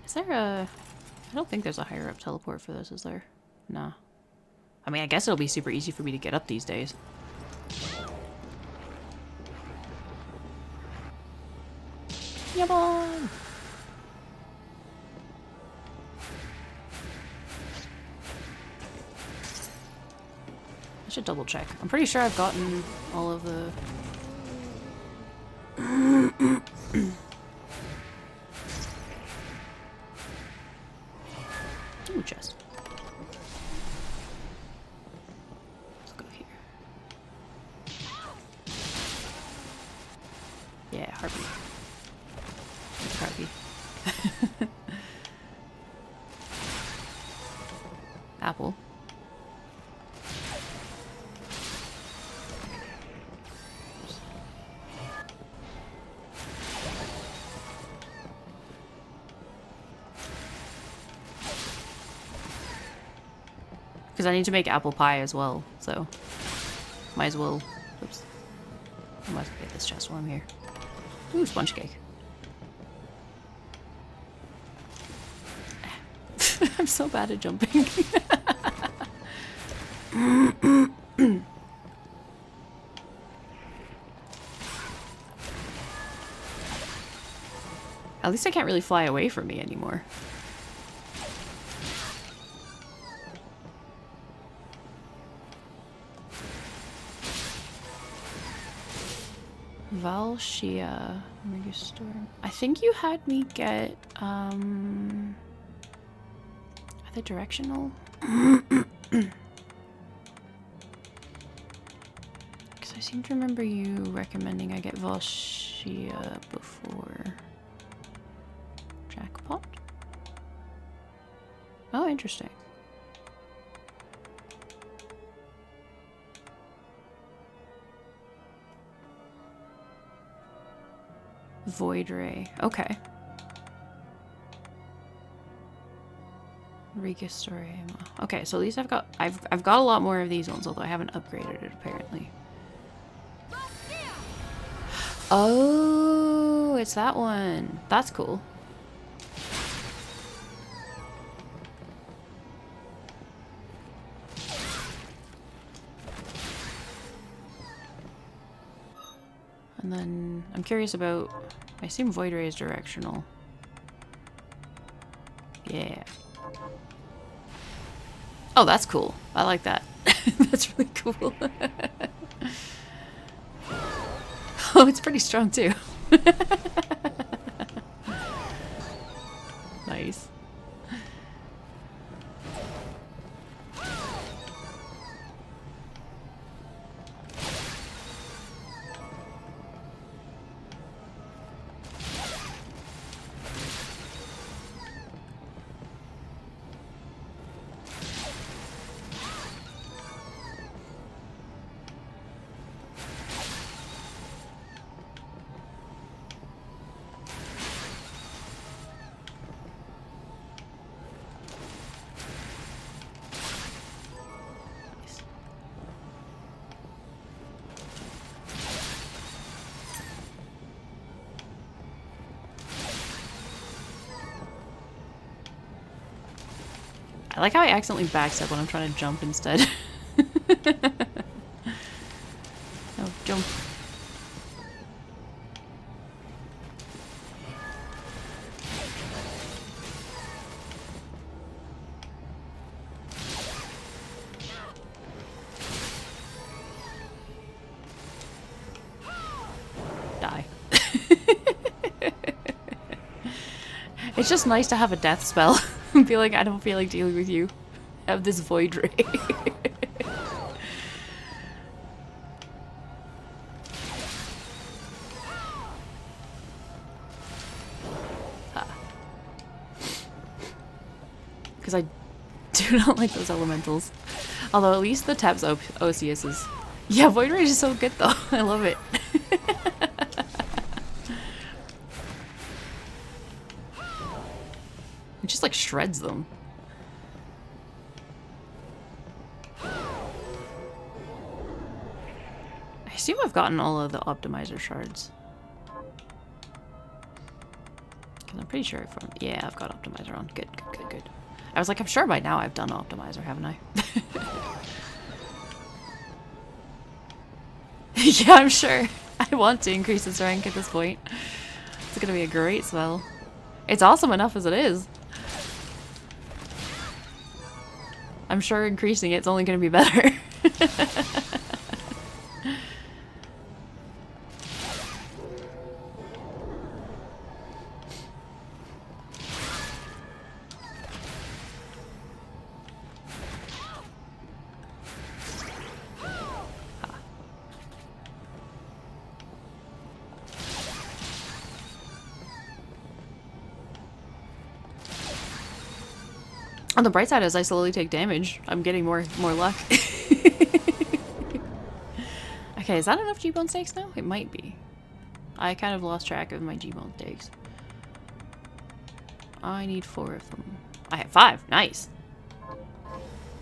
Is there a... I don't think there's a higher up teleport for this, is there? Nah. I mean, I guess it'll be super easy for me to get up these days. Come on! I should double check. I'm pretty sure I've gotten all of the... Ooh, chest. Let's go here. Yeah, harpy. Harpy. Apple. Because I need to make apple pie as well, so might as well. Oops. I might as well get this chest while I'm here. Ooh, sponge cake. I'm so bad at jumping. At least I can't really fly away from me anymore. Valshia. I think you had me get, are they directional? Because I seem to remember you recommending I get Valshia before Jackpot. Oh, interesting. Void Ray. Okay. Restore ammo. Okay, so at least I've got a lot more of these ones, although I haven't upgraded it apparently. Oh, it's that one. That's cool. And then I'm curious about, I assume Void Ray is directional. Yeah. Oh, that's cool. I like that. That's really cool. Oh, it's pretty strong too. Nice. I like how I accidentally backstep when I'm trying to jump instead. Oh, jump. Die. It's just nice to have a death spell. And be like, I don't feel like dealing with you. Have this void ray. Because I do not like those elementals. Although at least the Tab's OCS is... Yeah, Void Rage is so good though. I love it. It just like shreds them. I assume I've gotten all of the optimizer shards. Because I'm pretty sure from... Yeah, I've got Optimizer on. Good, good, good, good. I was like, I'm sure by now I've done Optimizer, haven't I? Yeah, I'm sure. I want to increase its rank at this point. It's gonna be a great spell. It's awesome enough as it is. I'm sure increasing it's only gonna be better. On the bright side, as I slowly take damage, I'm getting more luck. Okay, is that enough G-bone stakes now? It might be. I kind of lost track of my G-bone stakes. I need 4 of them. I have 5. Nice.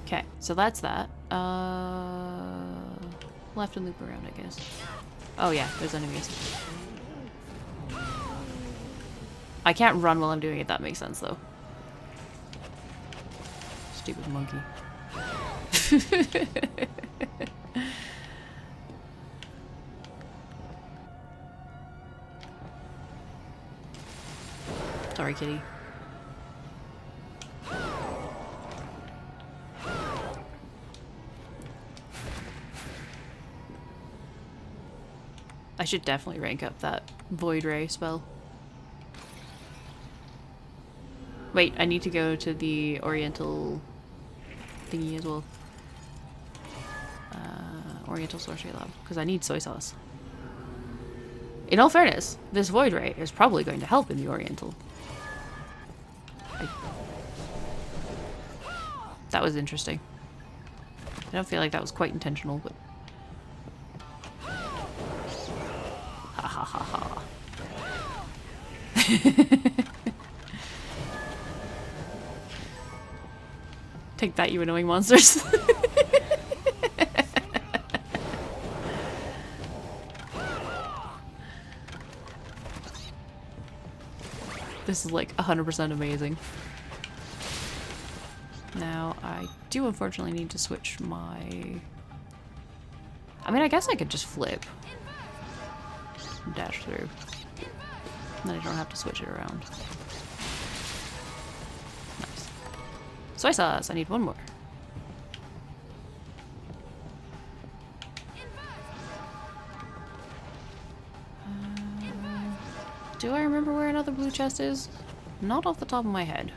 Okay, so that's that. Left and loop around, I guess. Oh yeah, there's enemies. I can't run while I'm doing it. That makes sense, though. Stupid monkey. Sorry, kitty. I should definitely rank up that Void Ray spell. Wait, I need to go to the Oriental thingy as well. Oriental Sorcery Lab, because I need soy sauce. In all fairness, this Void Ray is probably going to help in the Oriental. That was interesting. I don't feel like that was quite intentional, but... Ha ha ha ha. Take that, you annoying monsters. This is like 100% amazing. Now, I do unfortunately need to switch my... I mean, I guess I could just flip. Dash through. And then I don't have to switch it around. Nice. Soy sauce! I need 1 more. Do I remember where another blue chest is? Not off the top of my head.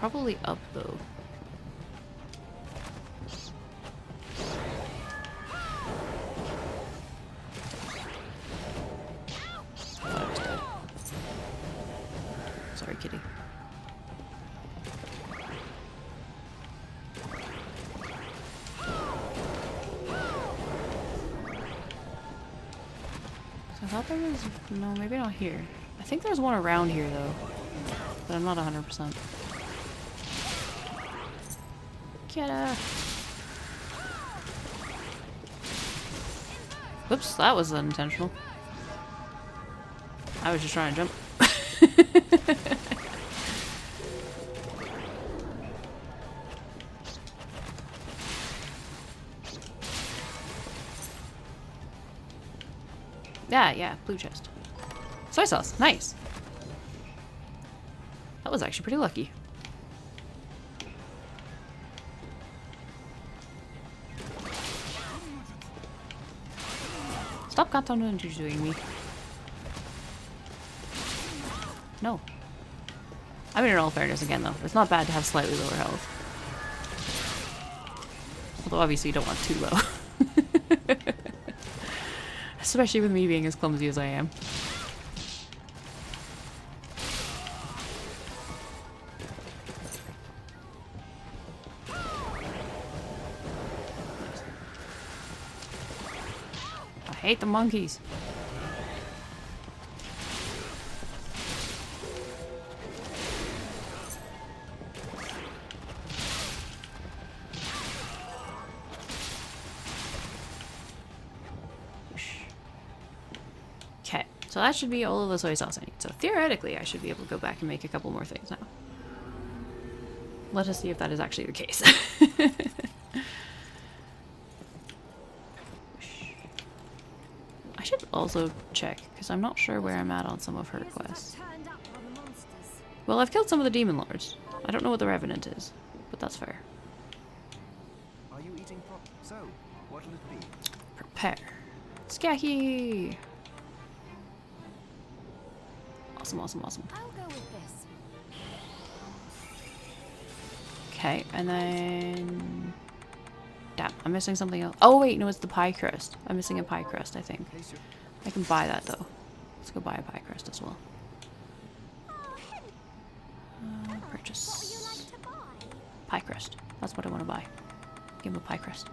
Probably up, though. Thought I was dead. Sorry, kitty. I thought there was... No, maybe not here. I think there's one around here, though. But I'm not 100%. Get her! Whoops, that was unintentional. I was just trying to jump. Yeah, blue chest. Soy sauce, nice. That was actually pretty lucky. Stop doing me. No. I mean, in all fairness, again, though, it's not bad to have slightly lower health. Although, obviously, you don't want too low. Especially with me being as clumsy as I am. I hate the monkeys. So that should be all of the soy sauce I need. So theoretically, I should be able to go back and make a couple more things now. Let us see if that is actually the case. I should also check, because I'm not sure where I'm at on some of her quests. Well, I've killed some of the demon lords. I don't know what the Revenant is, but that's fair. Are you eating so, what'll it be? Prepare. Skaki! Awesome, awesome, awesome. I'll go with this. Okay, and then... Damn, I'm missing something else. Oh wait, no, it's the pie crust. I'm missing a pie crust, I think. I can buy that though. Let's go buy a pie crust as well. Purchase. Pie crust. That's what I want to buy. Give him a pie crust.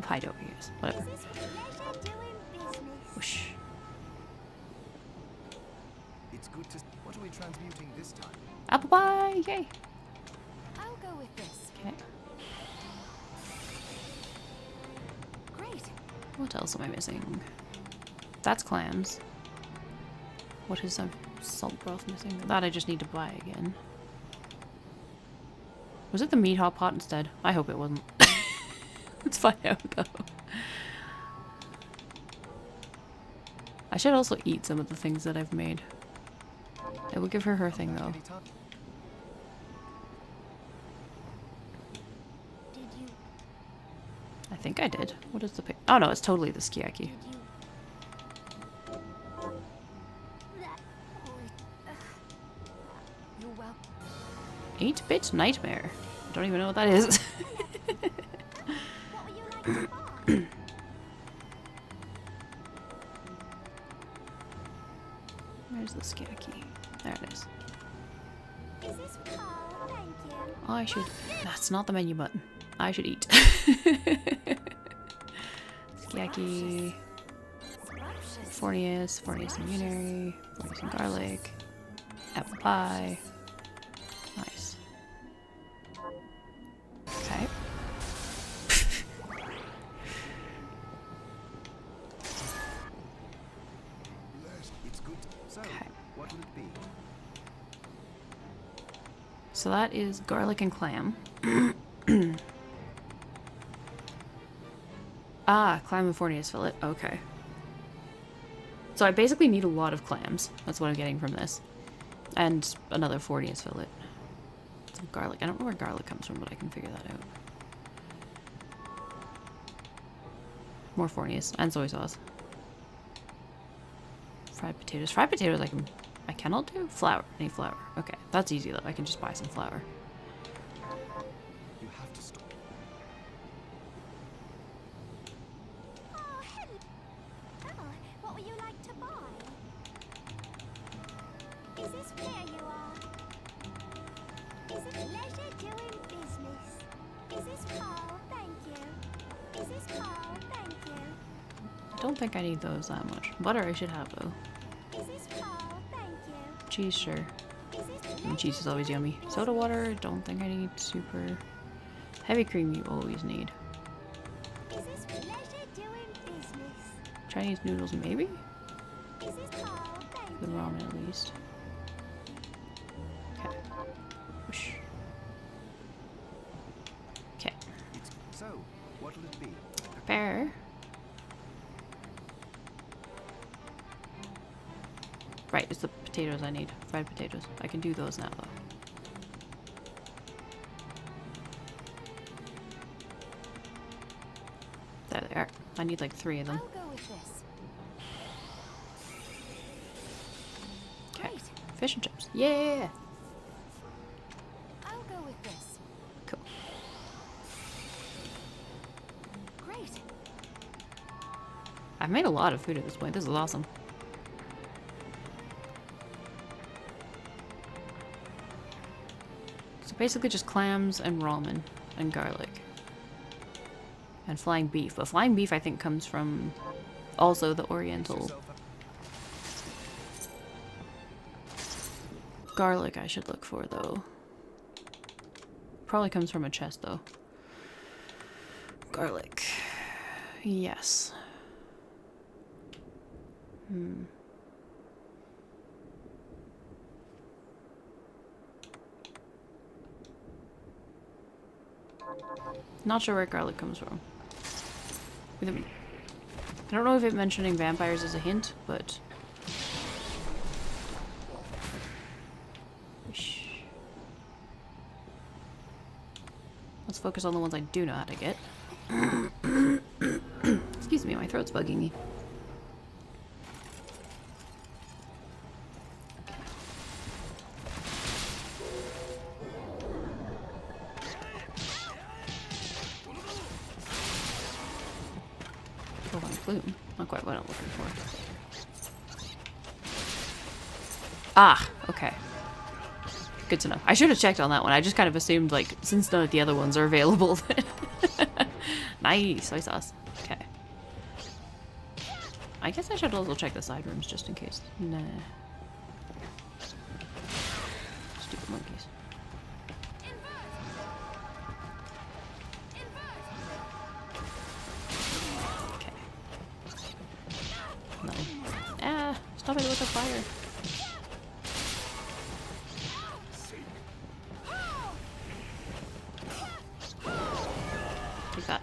Pie dough, I guess. Whatever. Whoosh. It's good to. What are we transmuting this time? Apple pie! Yay! I'll go with this. Okay. Great. What else am I missing? That's clams. What is some salt broth missing? That I just need to buy again. Was it the meat hot pot instead? I hope it wasn't. Let's find out though. I should also eat some of the things that I've made. It will give her her thing though. Did you? I think I did. What is the pic? Oh no, it's totally the skiaki. Did you? You're well. 8-bit nightmare. I don't even know what that is. What would you like to buy? Where's the skiaki? There it is. Is this Paul? Thank you. Oh, I should. That's not the menu button. I should eat. Skiaki. Scrumptious. Fornius immunary, Fornius garlic, apple pie. Nice. Okay. It's good. So, Okay. what'll it be? So that is garlic and clam. Ah, clam and Fornius fillet. Okay. So I basically need a lot of clams. That's what I'm getting from this. And another Fornius fillet. Some garlic. I don't know where garlic comes from, but I can figure that out. More Fornius and soy sauce. Fried potatoes. Fried potatoes I cannot do? Flour. I need flour. Okay. That's easy though. I can just buy some flour. You have to stop. Oh, hello. Oh, what would you like to buy? Is this where you are? Is it pleasure doing business? Is this Paul? Thank you. Is this Paul? Thank you. I don't think I need those that much. Butter I should have though. Is this Paul? Thank you. Cheese, sure. Is this I mean, cheese is always yummy. Soda water, don't think I need super. Heavy cream you always need. Is this pleasure doing business? Chinese noodles maybe? Is this Paul? Thank The you. ramen at least. Okay. Whoosh. Okay. So, what'll it be? Prepare. Right, it's the potatoes I need. Fried potatoes. I can do those now though. There they are. I need like 3 of them. I'll go with this. Okay. Great. Fish and chips. Yeah! I'll go with this. Cool. Great. I've made a lot of food at this point. This is awesome. So basically just clams and ramen and garlic. And flying beef. But flying beef I think comes from also the Oriental. Garlic I should look for though. Probably comes from a chest though. Garlic. Yes. Not sure where garlic comes from. I don't know if it mentioning vampires is a hint, but... Let's focus on the ones I do know how to get. Excuse me, my throat's bugging me. Bovine plume. Not quite what I'm looking for. Ah, okay. Good to know. I should have checked on that one. I just kind of assumed, like, since none of the other ones are available, nice, soy sauce. Okay. I guess I should also check the side rooms just in case. Nah. Stupid monkeys. Okay. No. Ah, stop it with the fire. Take that.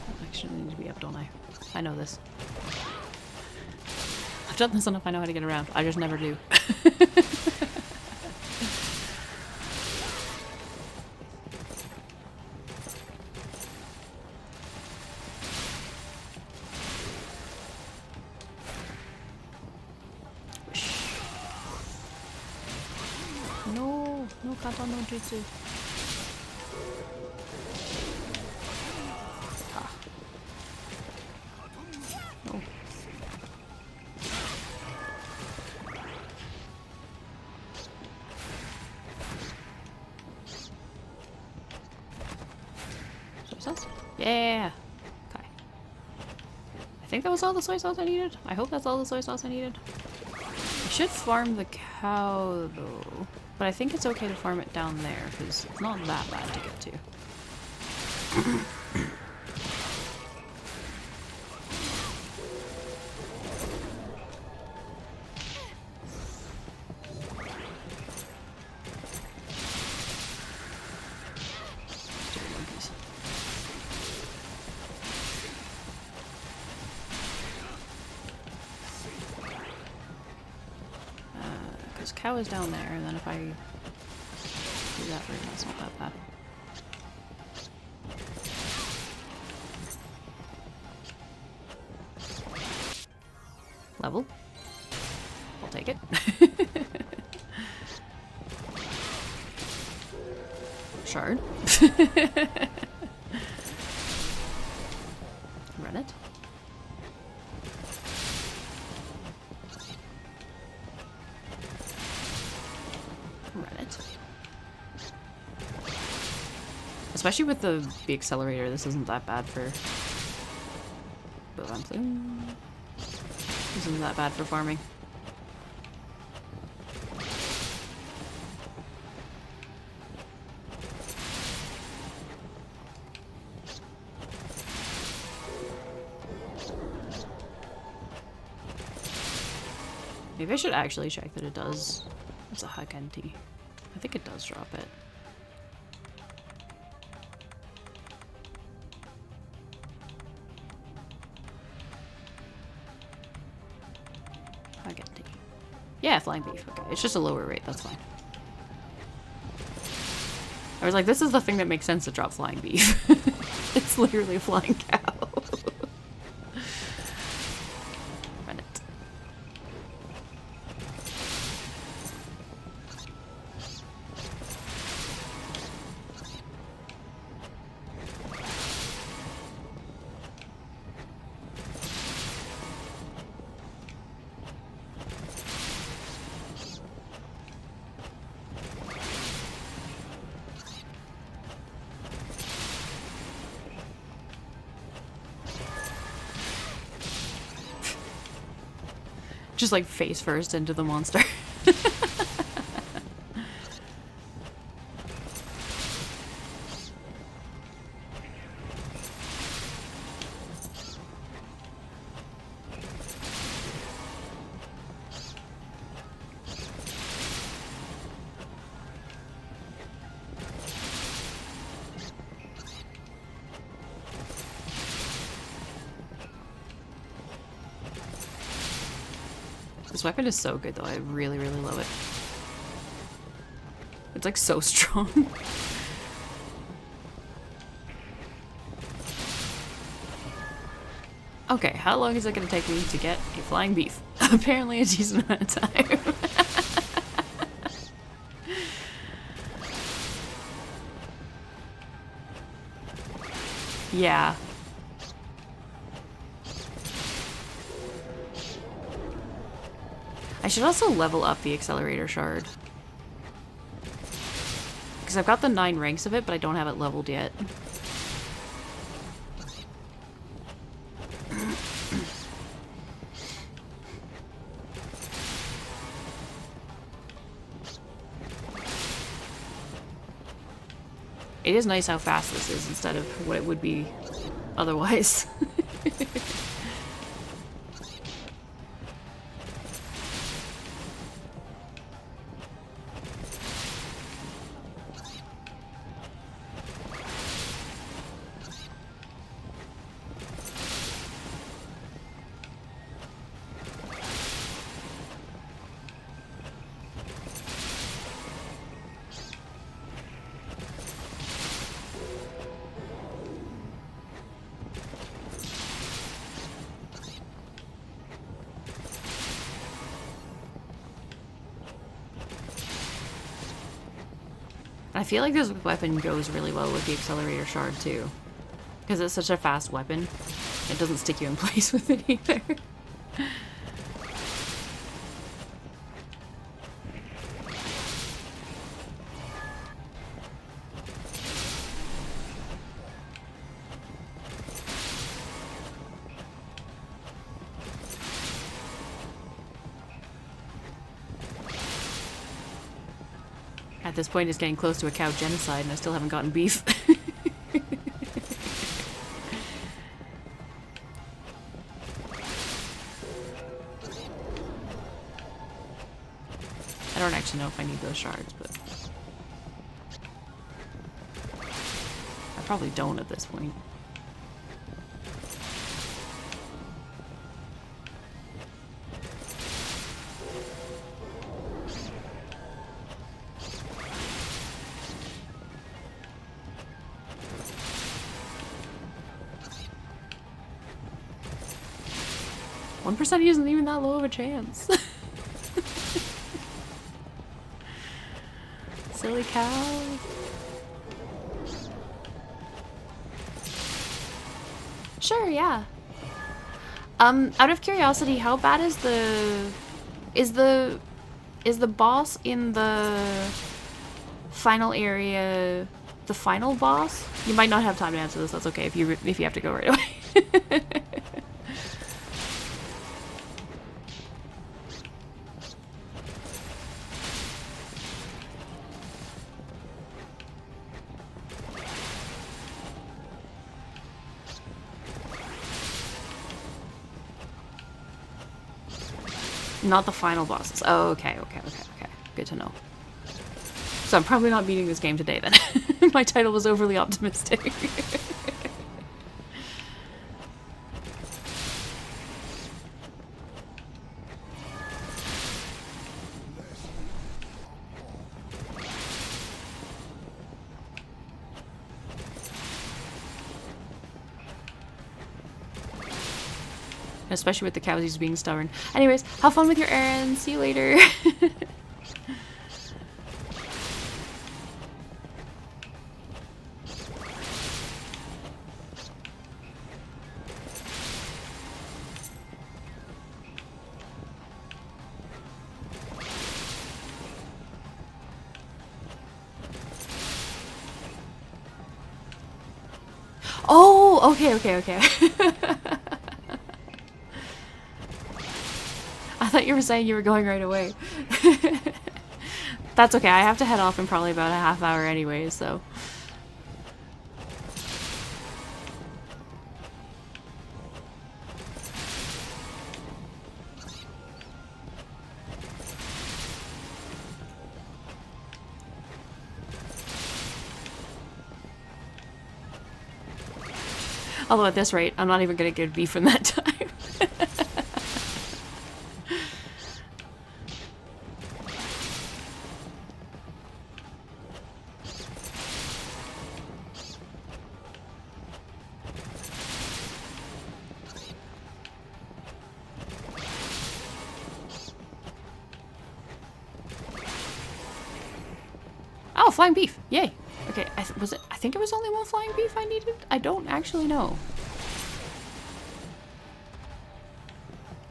I actually need to be up, don't I? I know this. I've done this enough, I know how to get around. I just never do. No, no kata no jutsu. Ah. No. Soy sauce? Yeah. Okay. I think that was all the soy sauce I needed. I hope that's all the soy sauce I needed. I should farm the cow though. But I think it's okay to farm it down there, because it's not that bad to get to. Stupid monkeys. Because cow is down there, and then if I do that route, that's not that bad. Level. I'll take it. Shard. Run it. Run it. Especially with the accelerator, this isn't that bad for... Bovine plume. This isn't that bad for farming. Maybe I should actually check that it does. It's a Hakenti. I think it does drop it. Hakenti. Yeah, flying beef. Okay, it's just a lower rate. That's fine. I was like, this is the thing that makes sense to drop flying beef. It's literally a flying cow. Run it. Just like face first into the monster. This weapon is so good though, I really, really love it. It's like so strong. Okay, how long is it gonna take me to get a flying beef? Apparently a decent amount of time. Yeah. I should also level up the accelerator shard. Because I've got the 9 ranks of it, but I don't have it leveled yet. It is nice how fast this is instead of what it would be otherwise. I feel like this weapon goes really well with the accelerator shard too. Because it's such a fast weapon. It doesn't stick you in place with it either. At this point, it's getting close to a cow genocide, and I still haven't gotten beef. I don't actually know if I need those shards, but I probably don't at this point. One percent isn't even that low of a chance. Silly cow. Sure, yeah. Out of curiosity, how bad is the boss in the final area the final boss? You might not have time to answer this. That's okay if you have to go right away. Not the final bosses. Oh, okay. Good to know. So I'm probably not beating this game today then. My title was overly optimistic. Especially with the cowsies being stubborn. Anyways, have fun with your errands. See you later. Oh, okay. I thought you were saying you were going right away. That's okay. I have to head off in probably about a half hour anyway, so. Although at this rate, I'm not even gonna get beef in that time. Oh, flying beef! Yay! Okay, was it? I think it was only one flying beef I needed. I don't actually know.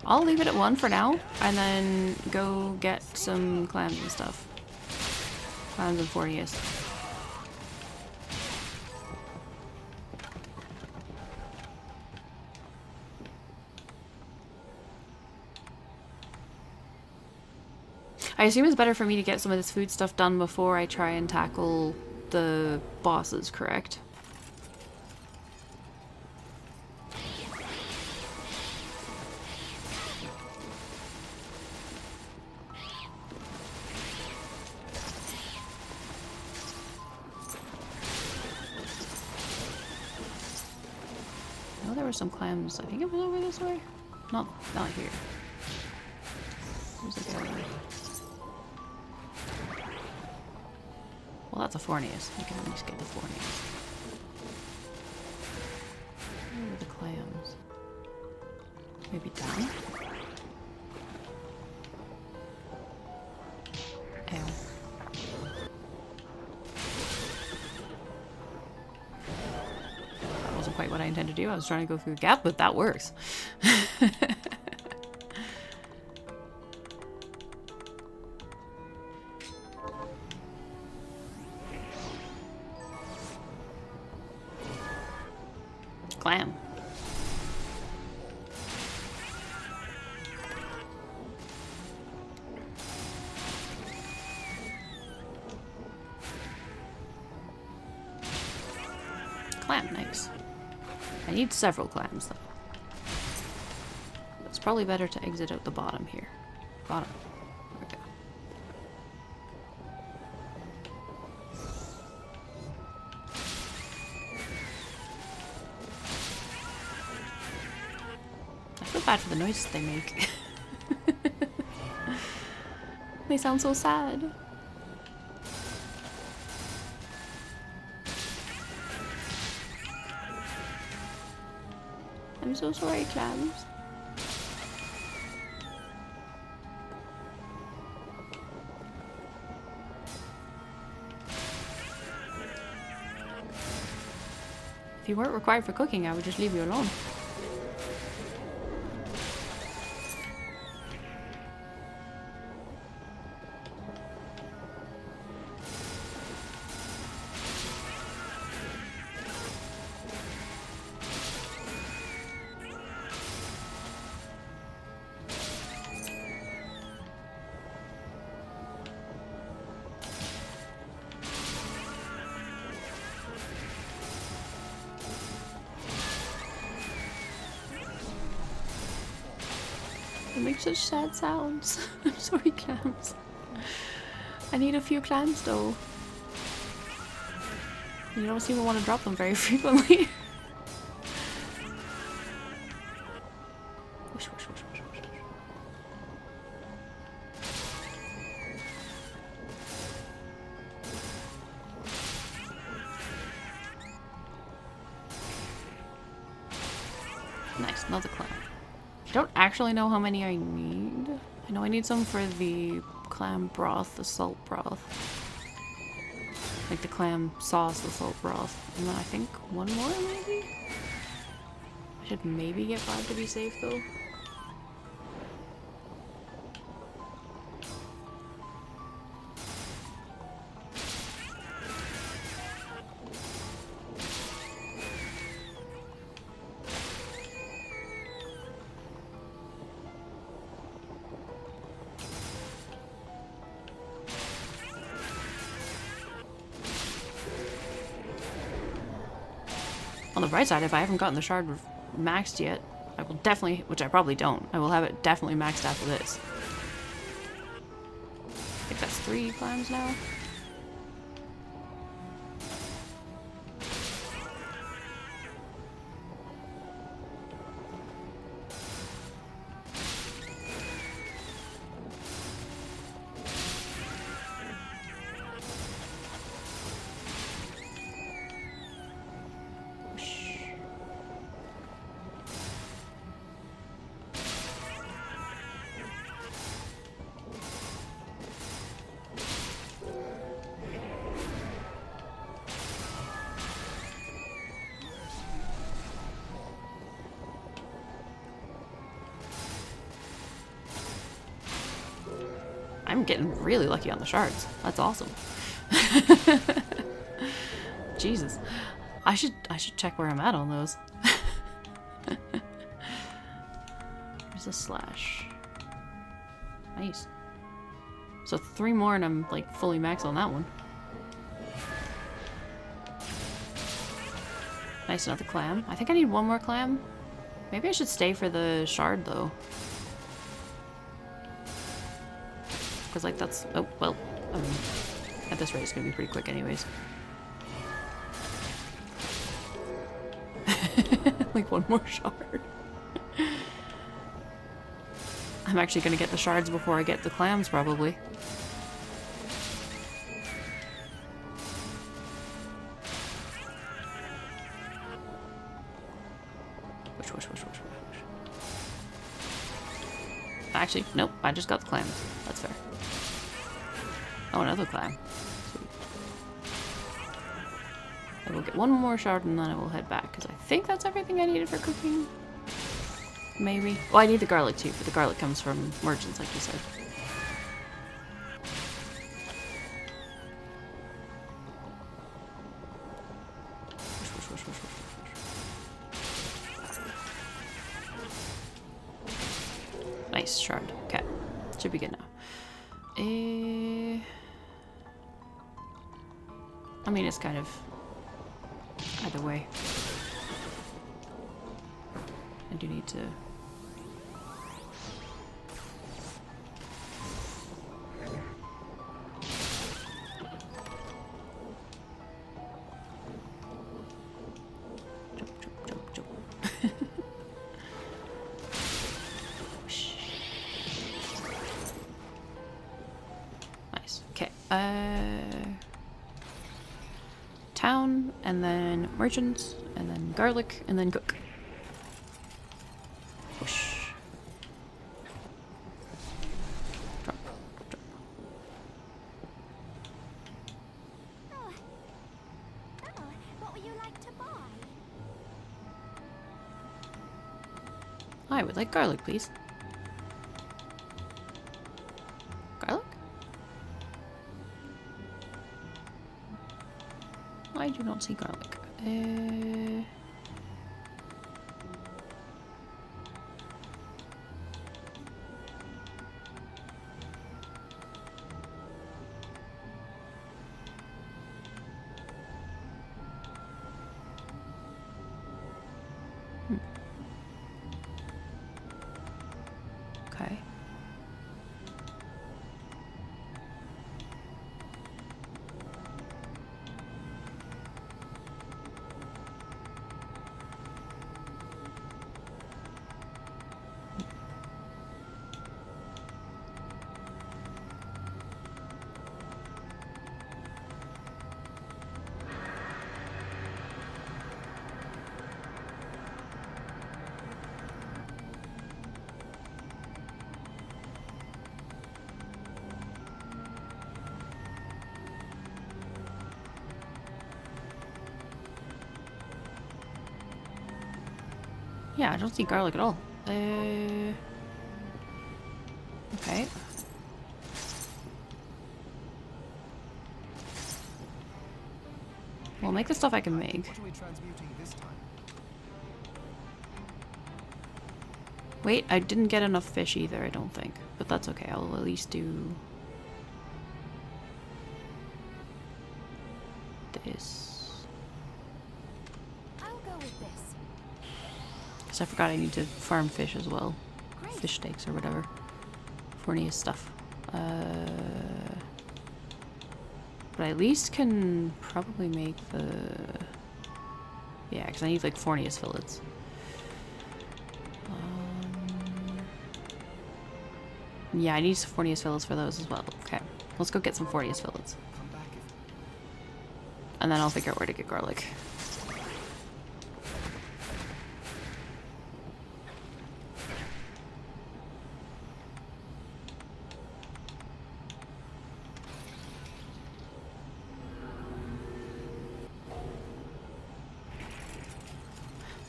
I'll leave it at one for now, and then go get some clams and stuff. Clams and Fornius. I assume it's better for me to get some of this food stuff done before I try and tackle the bosses, correct? I know there were some clams. I think it was over this way. Not here. Where's the guy? Well, that's a Fornius. You can at least get the Fornius. Where are the clams? Maybe down? Ow. That wasn't quite what I intended to do. I was trying to go through the gap, but that works. Clam. Clam, nice. I need several clams though. It's probably better to exit out the bottom here. Bottom. There we go. I feel bad for the noises they make. They sound so sad. I'm so sorry, clams. If you weren't required for cooking, I would just leave you alone. It makes such sad sounds. I'm sorry, clams. I need a few clams though. You don't seem to want to drop them very frequently. Whoosh, whoosh, whoosh, whoosh, whoosh. Nice, another clam. I don't actually know how many I need. I know I need some for the clam broth, the salt broth. Like the clam sauce, the salt broth. And then I think one more maybe? I should maybe get 5 to be safe though. On the bright side, if I haven't gotten the shard maxed yet, I will definitely, which I probably don't, I will have it definitely maxed after this. I think that's 3 clams now. I'm getting really lucky on the shards. That's awesome. Jesus. I should check where I'm at on those. There's a slash. Nice. So 3 more and I'm like fully maxed on that one. Nice, another clam. I think I need 1 more clam. Maybe I should stay for the shard though. Because like that's, oh, well, I mean, at this rate it's gonna be pretty quick anyways. Like 1 more shard. I'm actually gonna get the shards before I get the clams probably. Actually, nope, I just got the clams. That's fair. Oh, another clam. Sweet. I will get 1 more shard and then I will head back, because I think that's everything I needed for cooking. Maybe. Well, I need the garlic too, but the garlic comes from merchants, like you said. Nice shard. Okay. Should be good now. I mean, it's kind of either way. I do need to... jump. Nice. Okay. Town, and then merchants, and then garlic, and then cook. Whoosh. Drop. Oh, what would you like to buy? I would like garlic, please. Garlic? I do not see garlic. Okay. Yeah, I don't see garlic at all. Okay. We'll make the stuff I can make. What are we transmuting this time? Wait, I didn't get enough fish either, I don't think. But that's okay, I'll at least do... this. I'll go with this. Because I forgot I need to farm fish as well. Great. Fish steaks or whatever. Fornius stuff. But I at least can probably make the... yeah, because I need like Fornius fillets. Yeah, I need some Fornius fillets for those as well. Okay, let's go get some Fornius fillets. Come back if... And then I'll figure out where to get garlic.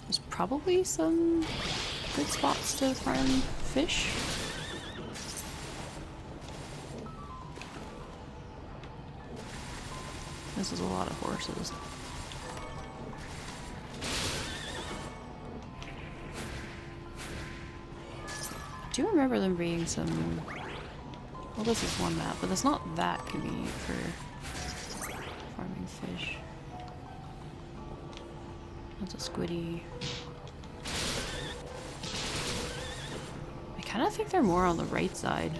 There's probably some good spots to farm fish. This is a lot of horses. I do remember them being some... Well, this is one map, but it's not that convenient for farming fish. That's a squiddy. I kind of think they're more on the right side.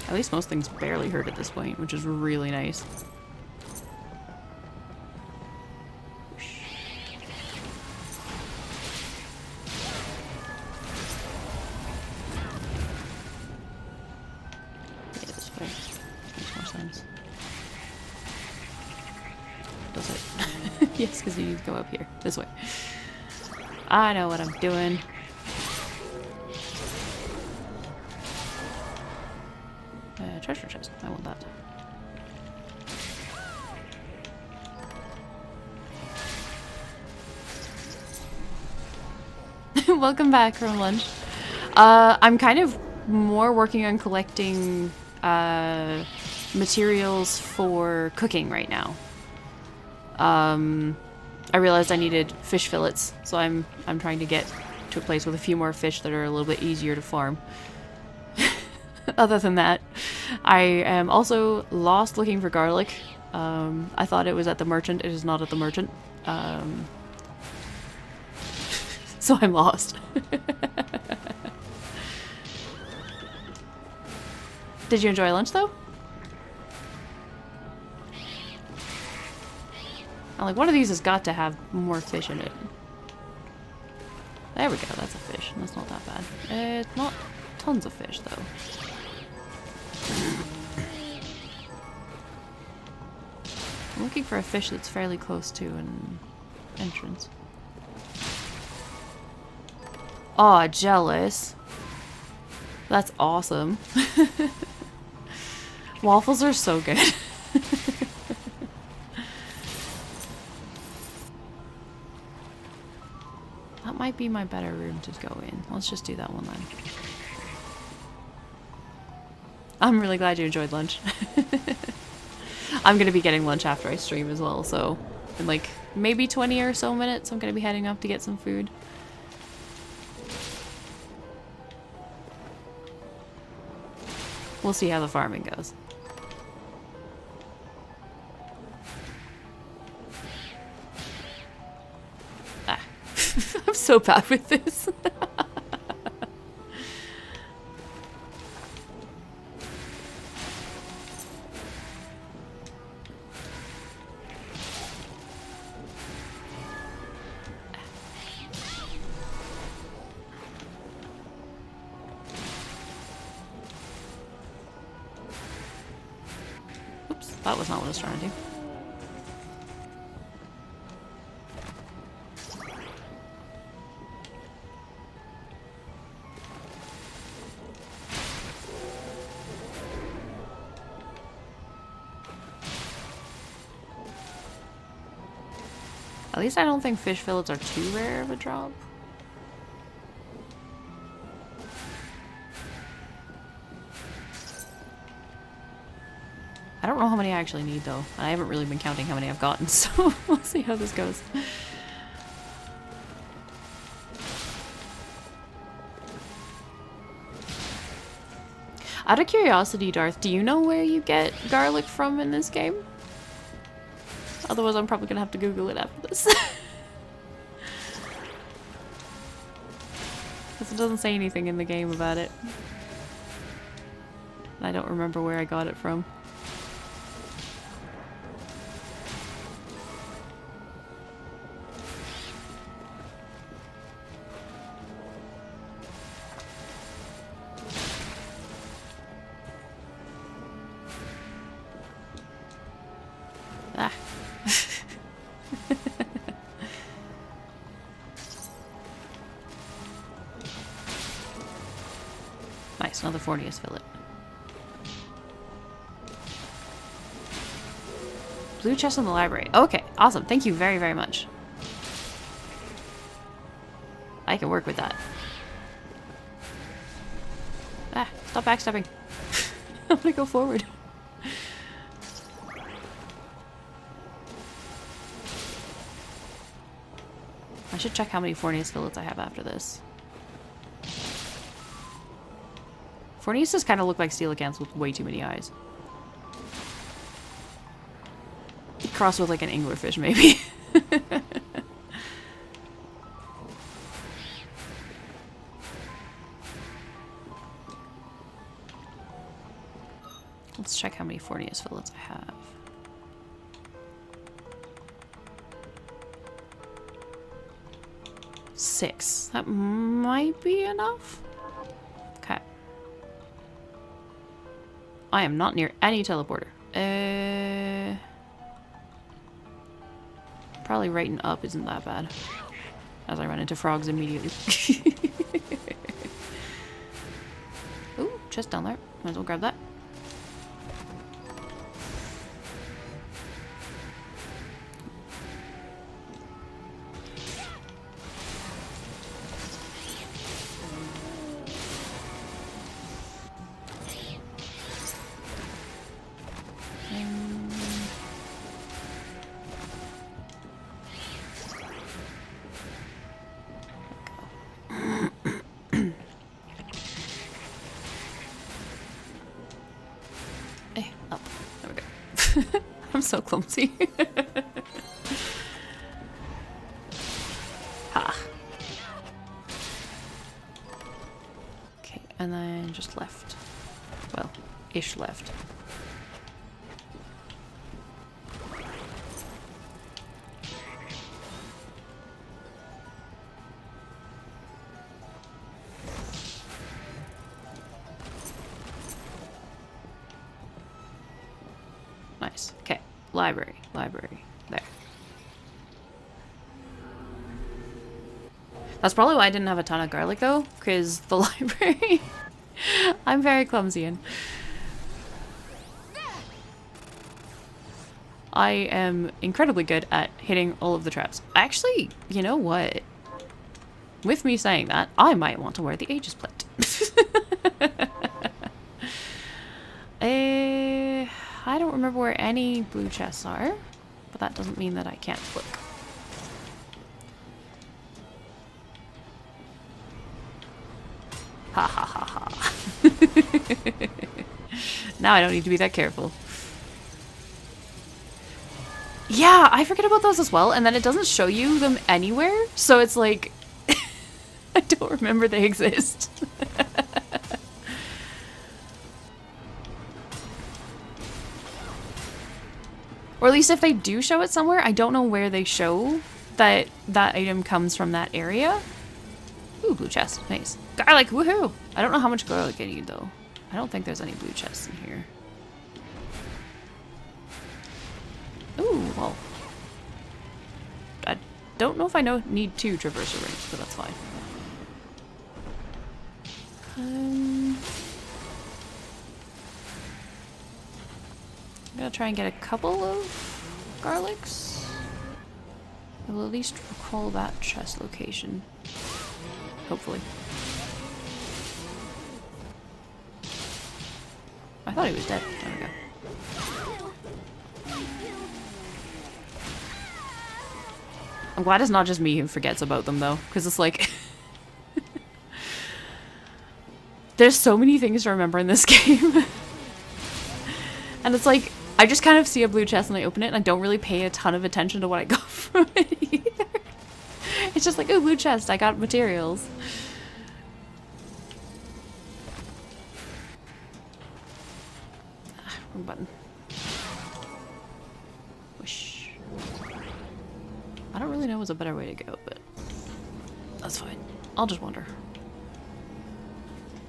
At least most things barely hurt at this point, which is really nice. Yeah, this way. Makes more sense. Does it? Yes, because you need to go up here. This way. I know what I'm doing. Treasure chest. I want that. Welcome back from lunch. I'm kind of more working on collecting materials for cooking right now. I realized I needed fish fillets, so I'm trying to get to a place with a few more fish that are a little bit easier to farm. Other than that, I am also lost looking for garlic. I thought it was at the merchant. It is not at the merchant. So I'm lost. Did you enjoy lunch though? I'm like, one of these has got to have more fish in it. There we go, that's a fish. That's not that bad. It's not tons of fish though. I'm looking for a fish that's fairly close to an entrance. Aw, jealous. That's awesome. Waffles are so good. That might be my better room to go in. Let's just do that one then. I'm really glad you enjoyed lunch. I'm gonna be getting lunch after I stream as well, so in like maybe 20 or so minutes I'm gonna be heading up to get some food. We'll see how the farming goes. Ah. I'm so bad with this. Oops, that was not what I was trying to do. At least I don't think fish fillets are too rare of a drop. I don't know how many I actually need though. I haven't really been counting how many I've gotten, so we'll see how this goes. Out of curiosity, Darth, do you know where you get garlic from in this game? Otherwise I'm probably gonna have to Google it after this. Because it doesn't say anything in the game about it. I don't remember where I got it from. Ah. Nice, another Fornius fillet. Blue chest in the library. Okay, awesome. Thank you very, very much. I can work with that. Ah, stop backstepping. I'm gonna go forward. I should check how many Fornius fillets I have after this. Forniuses kind of look like coelacanths with way too many eyes. Cross with like an anglerfish, maybe. Let's check how many Fornius fillets I have. Six. That might be enough. Okay. I am not near any teleporter. Probably right and up isn't that bad. As I run into frogs immediately. Ooh, chest down there. Might as well grab that. Up. There we go. I'm so clumsy. Ha. Okay, and then just left. Well, ish left. Nice. Okay. Library. Library. There. That's probably why I didn't have a ton of garlic though, because the library I'm very clumsy in. I am incredibly good at hitting all of the traps. Actually, you know what? With me saying that, I might want to wear the Aegis plate. I don't remember where any blue chests are, but that doesn't mean that I can't look. Ha ha ha ha. Now I don't need to be that careful. Yeah, I forget about those as well, and then it doesn't show you them anywhere, so it's like I don't remember they exist. Or at least if they do show it somewhere, I don't know where they show that that item comes from that area. Ooh, blue chest. Nice. Garlic, woohoo! I don't know how much garlic I need, though. I don't think there's any blue chests in here. Ooh, well. I don't know if I need 2 traversal rings, but that's fine. I'm gonna try and get a couple of garlics. I will at least recall that chest location. Hopefully. I thought he was dead. There we go. I'm glad it's not just me who forgets about them though, because it's like there's so many things to remember in this game. And it's like I just kind of see a blue chest and I open it and I don't really pay a ton of attention to what I got from it either. It's just like, oh, blue chest, I got materials. Wrong button. Wish. I don't really know what's a better way to go, but that's fine. I'll just wander.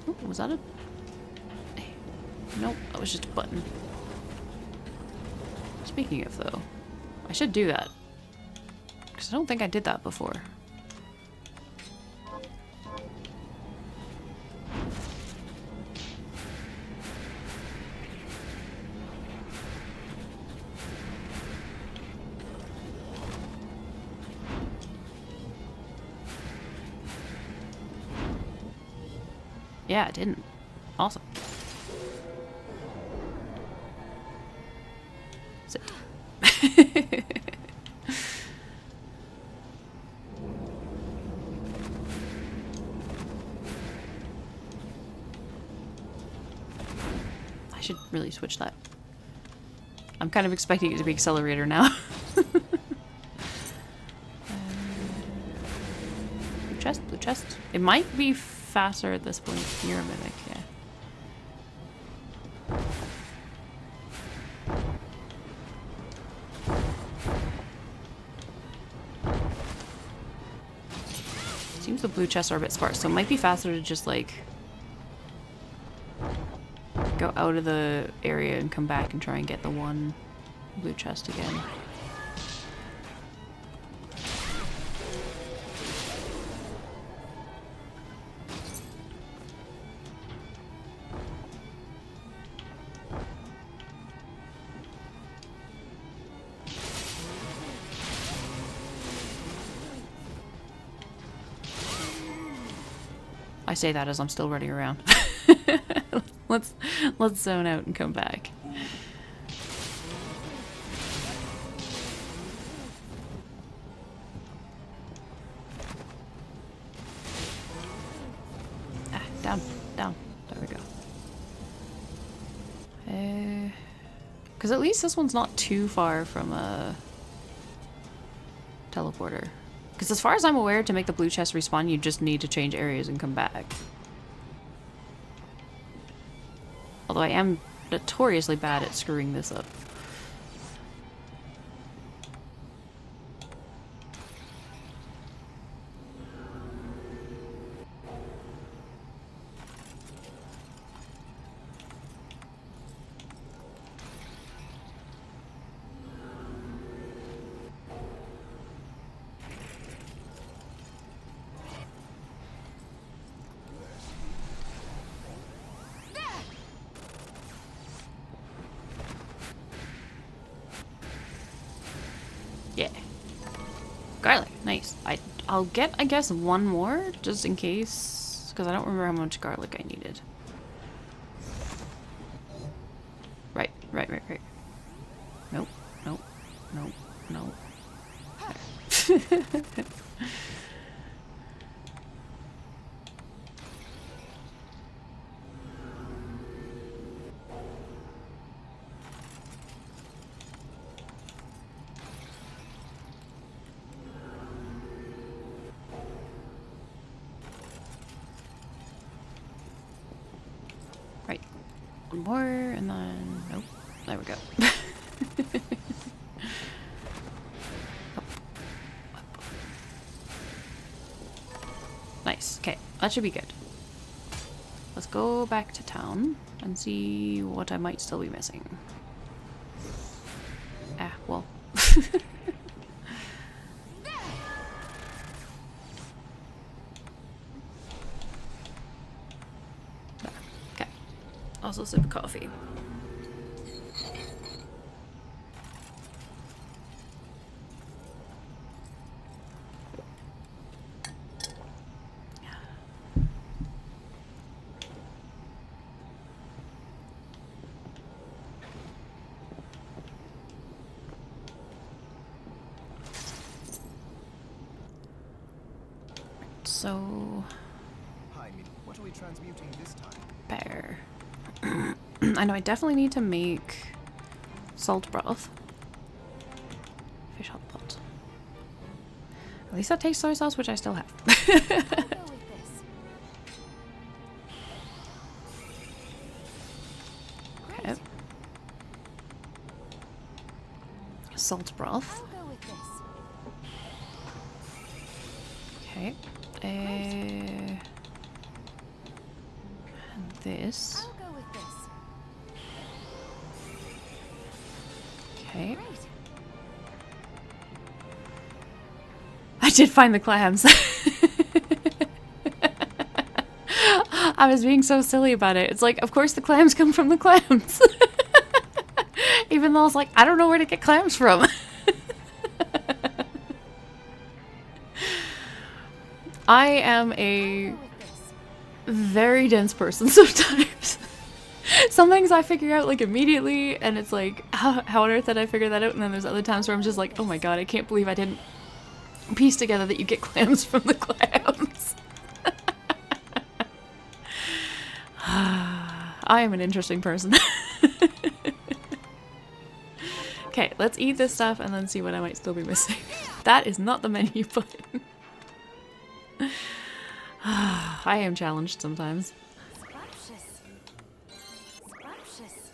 Oh, was that a... Nope, that was just a button. Speaking of, though, I should do that. Because I don't think I did that before. Yeah, I didn't. Awesome. Sit. I should really switch that. I'm kind of expecting it to be accelerator now. Blue chest, blue chest. It might be faster at this point. You're a mimic, yeah. Seems the blue chests are a bit sparse, so it might be faster to just like go out of the area and come back and try and get the one blue chest again. I say that as I'm still running around. let's zone out and come back. Ah, down, down. There we go. Because at least this one's not too far from a teleporter. Because as far as I'm aware, to make the blue chest respawn, you just need to change areas and come back. Although I am notoriously bad at screwing this up. Yeah. Garlic. Nice. I'll get, I guess, one more, just in case, because I don't remember how much garlic I needed. Right. Nope. Nope. Nope. Nope. Okay. Right. One more, and then... Nope. There we go. Up. Up. Nice. Okay. That should be good. Let's go back to town and see what I might still be missing. Ah, well. Okay. Also sip of coffee. So, Hi, what are we transmuting this time? bear. I know I definitely need to make salt broth. Fish hot pot. At least that tastes soy sauce, which I still have. I'll go with this. Okay. salt broth. I'll go with this. Okay. And this. I'll go with this. Okay. Great. I did find the clams. I was being so silly about it. It's like, of course the clams come from the clams. Even though I was like, I don't know where to get clams from. I am a Go with this. very dense person sometimes. Some things I figure out like immediately, and it's like, how on earth did I figure that out? And then there's other times where I'm just like, oh my god, I can't believe I didn't piece together that you get clams from the clams. I am an interesting person. Okay, let's eat this stuff and then see what I might still be missing. That is not the menu button. I am challenged sometimes. Scrumptious. Scrumptious.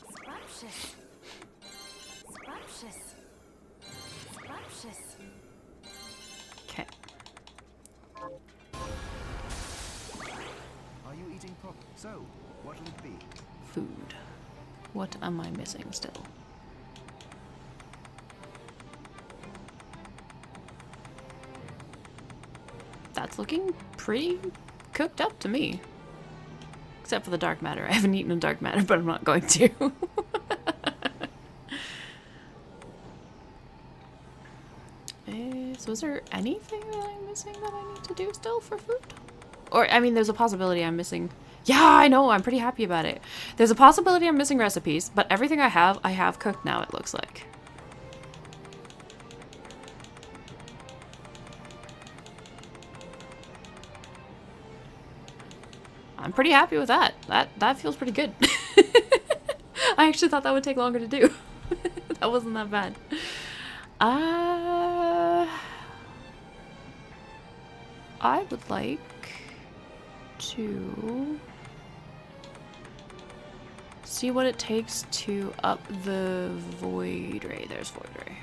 Scrumptious. Scrumptious. Scrumptious. Okay. Are you eating properly? So, what'll it be? Food. What am I missing still? That's looking pretty cooked up to me. Except for the dark matter. I haven't eaten a dark matter, but I'm not going to. So is there anything that I'm missing that I need to do still for food? Or, I mean, there's a possibility I'm missing... Yeah, I know, I'm pretty happy about it. There's a possibility I'm missing recipes, but everything I have cooked now, it looks like. I'm pretty happy with that. That feels pretty good. I actually thought that would take longer to do. That wasn't that bad. I would like to see what it takes to up the void ray. There's void ray.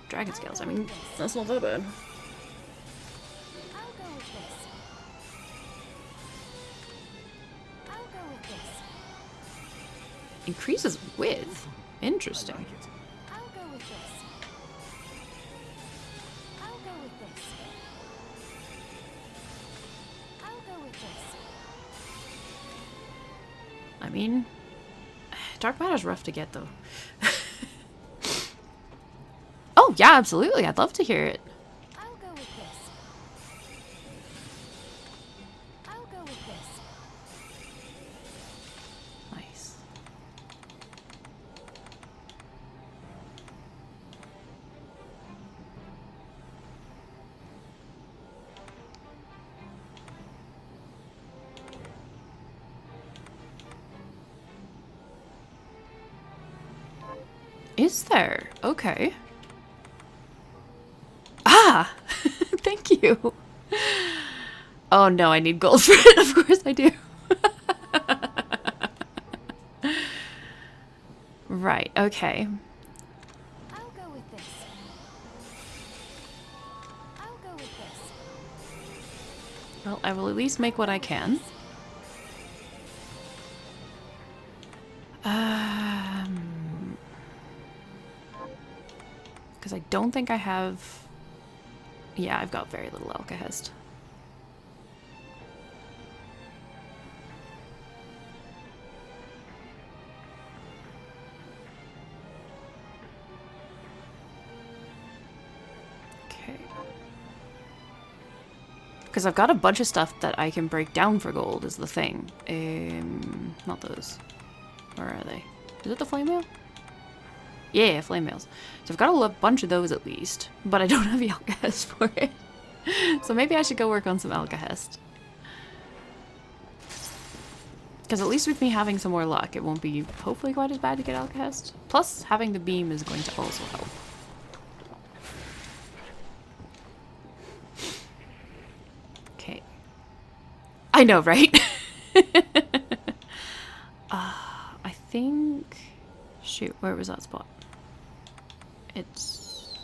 Dragon scales. I mean, that's not that bad. I'll go with this. I'll go with this. Increases width. Interesting. I like it. I'll go with this. I'll go with this. I'll go with this. I mean, dark matter's rough to get though. Oh yeah, absolutely. I'd love to hear it. I'll go with this. I'll go with this. Nice. Is there? Okay. Ah! Thank you. Oh no, I need gold for it. Of course I do. Right, okay. I'll go with this. I'll go with this. Well, I will at least make what I can. Because I don't think I have... Yeah, I've got very little alkahest. Okay. Because I've got a bunch of stuff that I can break down for gold is the thing. Not those. Where are they? Is it the flame mail? Yeah, flame mails. So I've got a bunch of those at least, but I don't have the alkahest for it. So maybe I should go work on some alkahest. Because at least with me having some more luck, it won't be hopefully quite as bad to get alkahest. Plus, having the beam is going to also help. Okay. I know, right? I think... Shoot, where was that spot? It's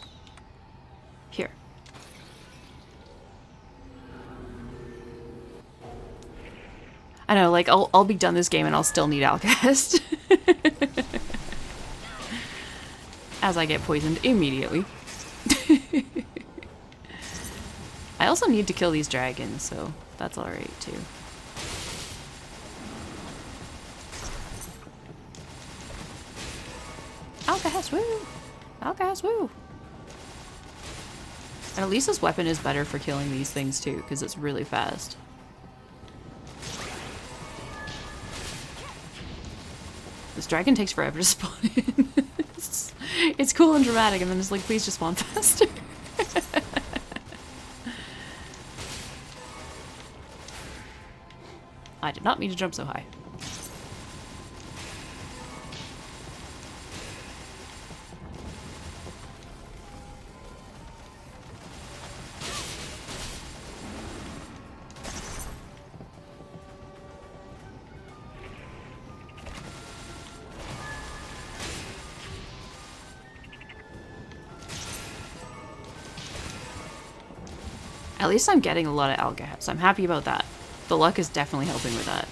here. I know, like, I'll be done this game and I'll still need Alcast. As I get poisoned immediately. I also need to kill these dragons, so that's alright too. Alcast, woo! Alcast, woo! And at least this weapon is better for killing these things too, because it's really fast. This dragon takes forever to spawn in. It's cool and dramatic, and then it's like, please just spawn faster. I did not mean to jump so high. At least I'm getting a lot of alcohol, so I'm happy about that. The luck is definitely helping with that.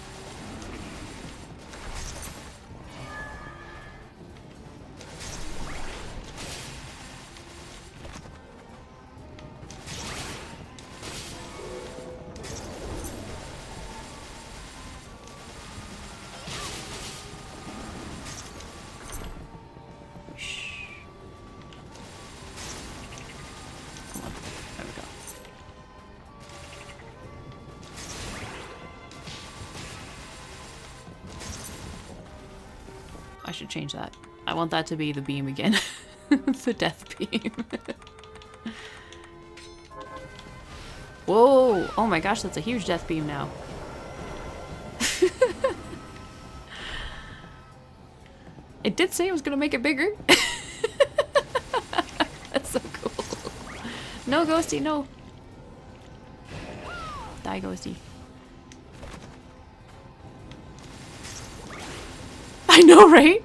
I should change that. I want that to be the beam again. The death beam. Whoa! Oh my gosh, that's a huge death beam now. It did say it was gonna make it bigger. That's so cool. No, Ghosty, no. Die, Ghosty. I know, right?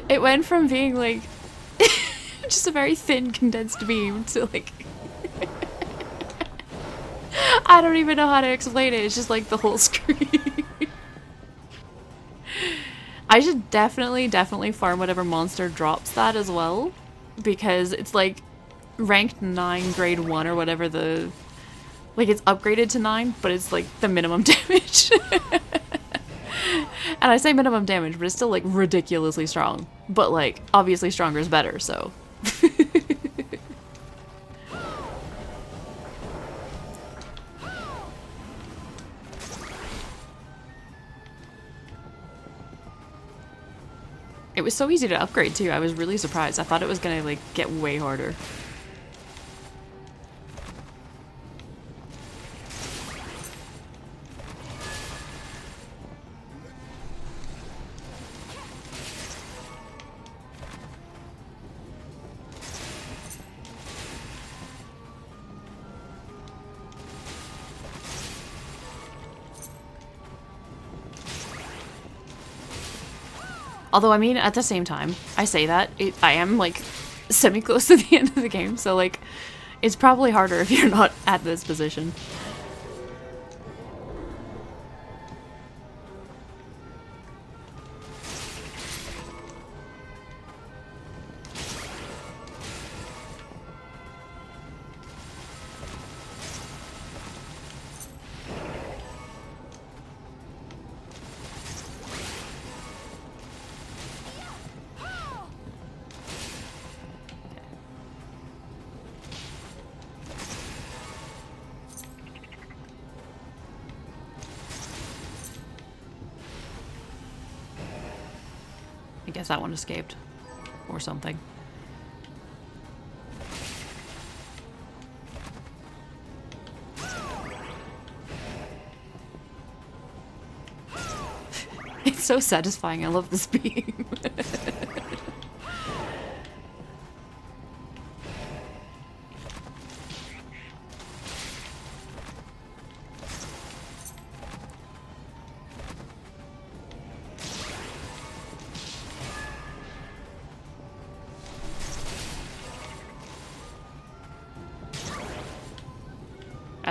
It went from being like just a very thin condensed beam to like I don't even know how to explain it. It's just like the whole screen. I should definitely farm whatever monster drops that as well, because it's like ranked 9 grade 1 or whatever the like it's upgraded to 9, but it's like the minimum damage. And I say minimum damage, but it's still like ridiculously strong. But like obviously stronger is better, so. It was so easy to upgrade too. I was really surprised. I thought it was gonna like get way harder. Although, I mean, at the same time, I say that, I am, like, semi-close to the end of the game, so, like, it's probably harder if you're not at this position. I guess that one escaped. Or something. It's so satisfying. I love this beam.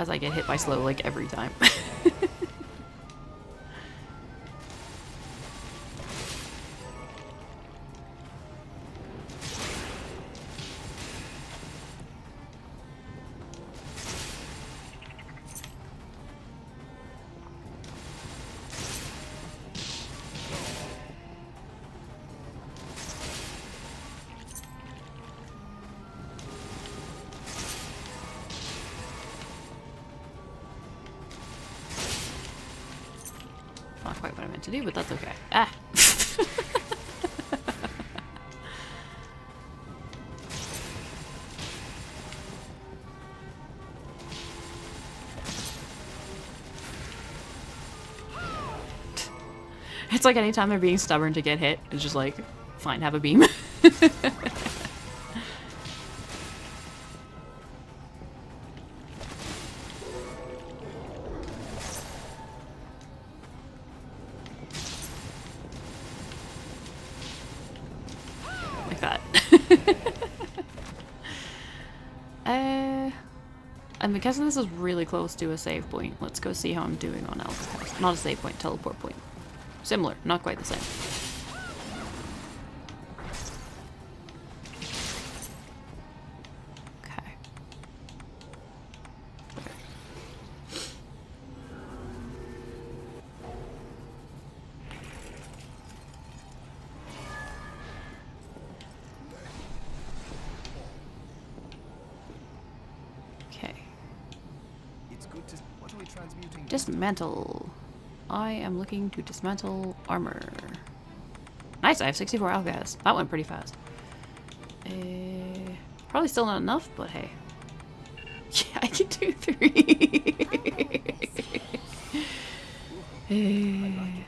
as I get hit by slow like every time. Not quite what I meant to do, but that's okay. Ah! It's like anytime they're being stubborn to get hit, it's just like, fine, have a beam. Like that. I'm guessing this is really close to a save point. Let's go see how I'm doing on Alcatraz. Not a save point, teleport point. Similar, not quite the same. Okay. Okay. It's good to. What are we transmuting? Dismantle. I am looking to dismantle armor. Nice, I have 64 algas. That went pretty fast. Probably still not enough, but hey. Yeah, I can do 3.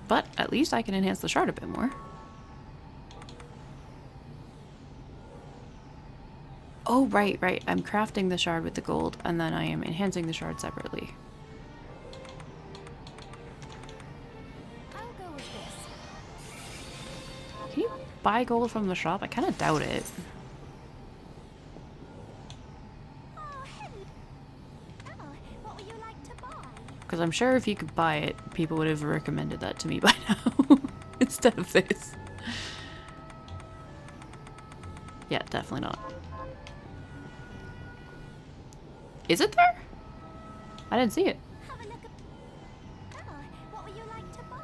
But at least I can enhance the shard a bit more. Oh, right. I'm crafting the shard with the gold, and then I am enhancing the shard separately. I'll go with this. Can you buy gold from the shop? I kind of doubt it. Oh, hello. Oh, what would you like to buy? Because I'm sure if you could buy it, people would have recommended that to me by now. Instead of this. Yeah, definitely not. Is it there? I didn't see it. Have a look at. Oh, what would you like to buy?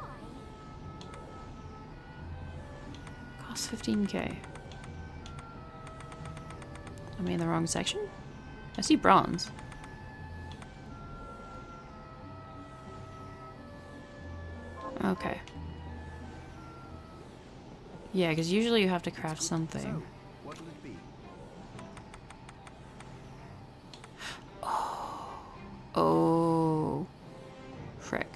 Costs 15k. Am I in the wrong section? I see bronze. Okay. Yeah, because usually you have to craft something. So, what will it be? Oh. Frick.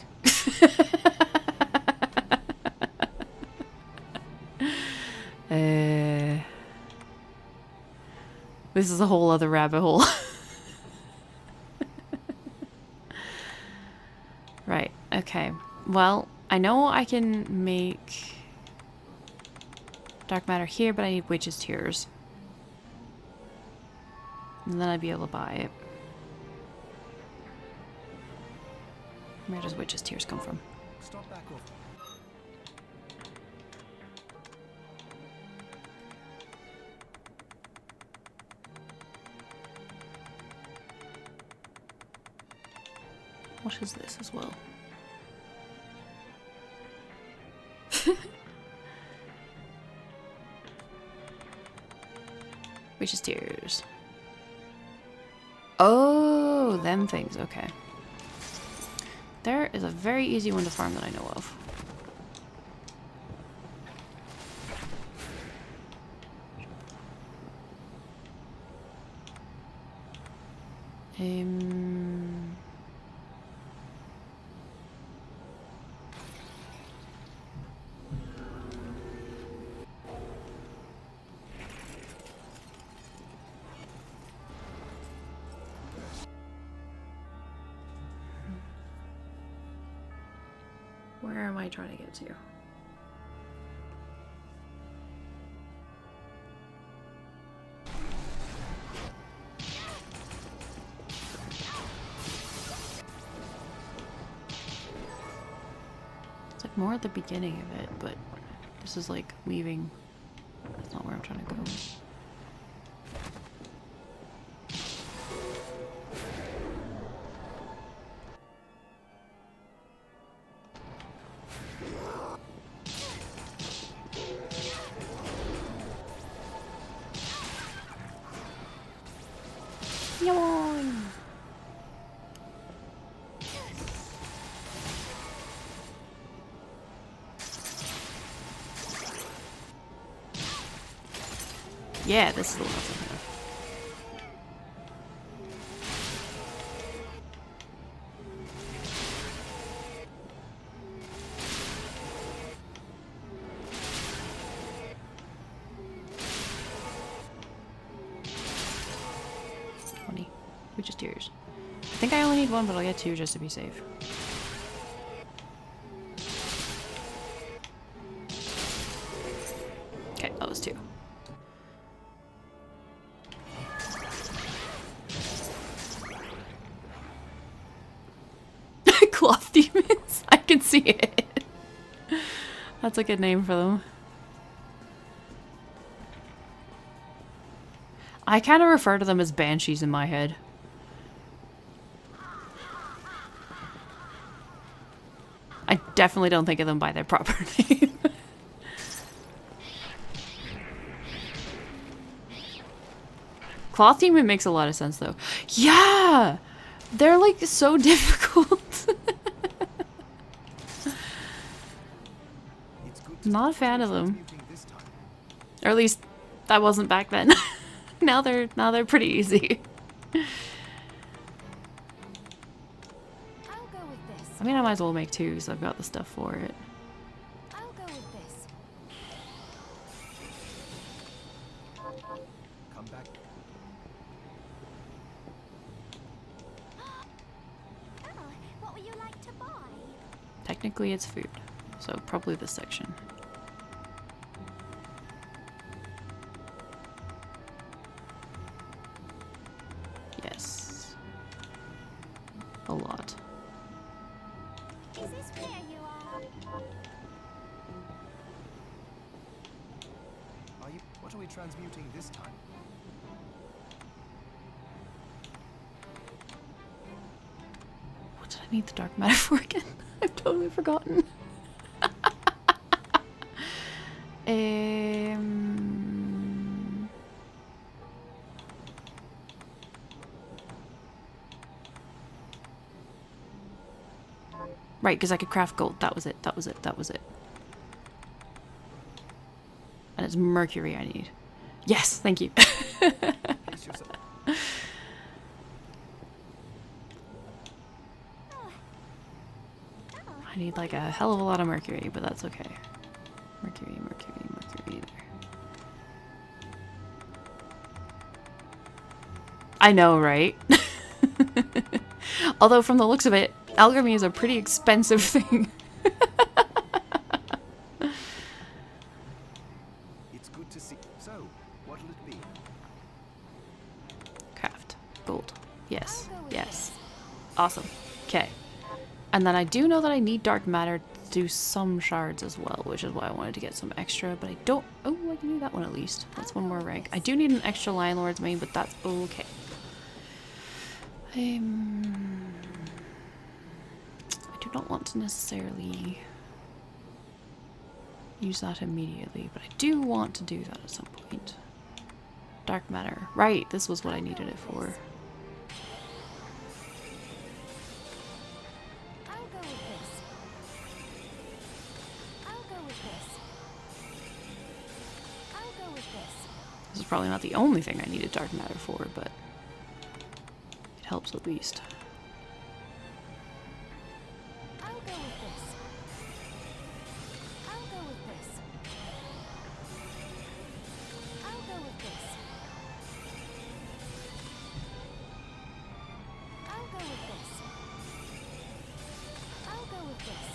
This is a whole other rabbit hole. Right, okay. Well, I know I can make dark matter here, but I need witch's tears. And then I'd be able to buy it. Where does witch's tears come from? Stop back off. What is this as well? Witch's tears. Oh, them things. Okay. There is a very easy one to farm that I know of. Where am I trying to get to? It's like more at the beginning of it, but this is like leaving. That's not where I'm trying to go. Yawn! Yeah, this is the one I'm thinking of. Which is tears. I think I only need one, but I'll get two just to be safe. Okay, that was two. Cloth demons? I can see it. That's a good name for them. I kind of refer to them as banshees in my head. I definitely don't think of them by their proper name. Cloth demon makes a lot of sense though. Yeah! They're like so difficult. Not a fan of them. Or at least that wasn't back then. now they're pretty easy. I mean, I might as well make two, so I've got the stuff for it. I'll go with this. Come back. Oh, what would you like to buy? Technically, it's food, so probably this section. Yes. A lot. Is this where you are? What are we transmuting this time? What did I need the dark matter for again? I've totally forgotten. Right, because I could craft gold. That was it. That was it. That was it. And it's mercury I need. Yes, thank you. Pace yourself. I need like a hell of a lot of mercury, but that's okay. Mercury, mercury, mercury there. I know, right? Although from the looks of it, alchemy is a pretty expensive thing. It's good to see. So, what'll it be? Craft. Gold. Yes. Yes. Awesome. Okay. And then I do know that I need dark matter to do some shards as well, which is why I wanted to get some extra, but I don't... Oh, I can do that one at least. That's one more rank. I do need an extra Lion Lord's main, but that's okay. I do not want to necessarily use that immediately, but I do want to do that at some point. Dark matter. Right, this was what I needed it for. I'll go with this. I'll go with this. I'll go with this. This is probably not the only thing I needed dark matter for, but it helps at least. I'll go with this. I'll go with this. I'll go with this. I'll go with this. I'll go with this.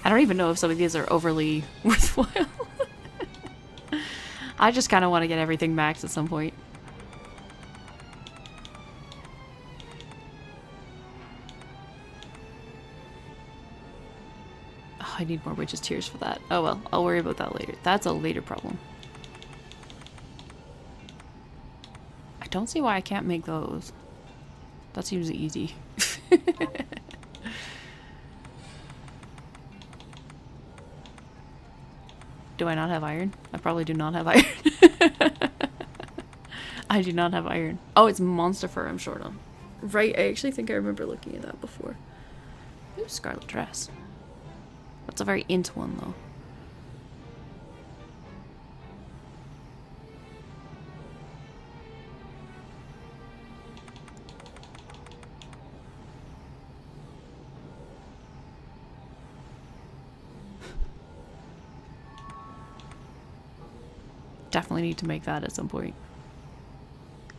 I don't even know if some of these are overly worthwhile. I just kind of want to get everything maxed at some point. I need more witch's tears for that. Oh well, I'll worry about that later. That's a later problem. I don't see why I can't make those. That seems easy. Do I not have iron? I probably do not have iron. I do not have iron. Oh, it's monster fur I'm short on. Right, I actually think I remember looking at that before. Ooh, scarlet dress. That's a very int one, though. Definitely need to make that at some point.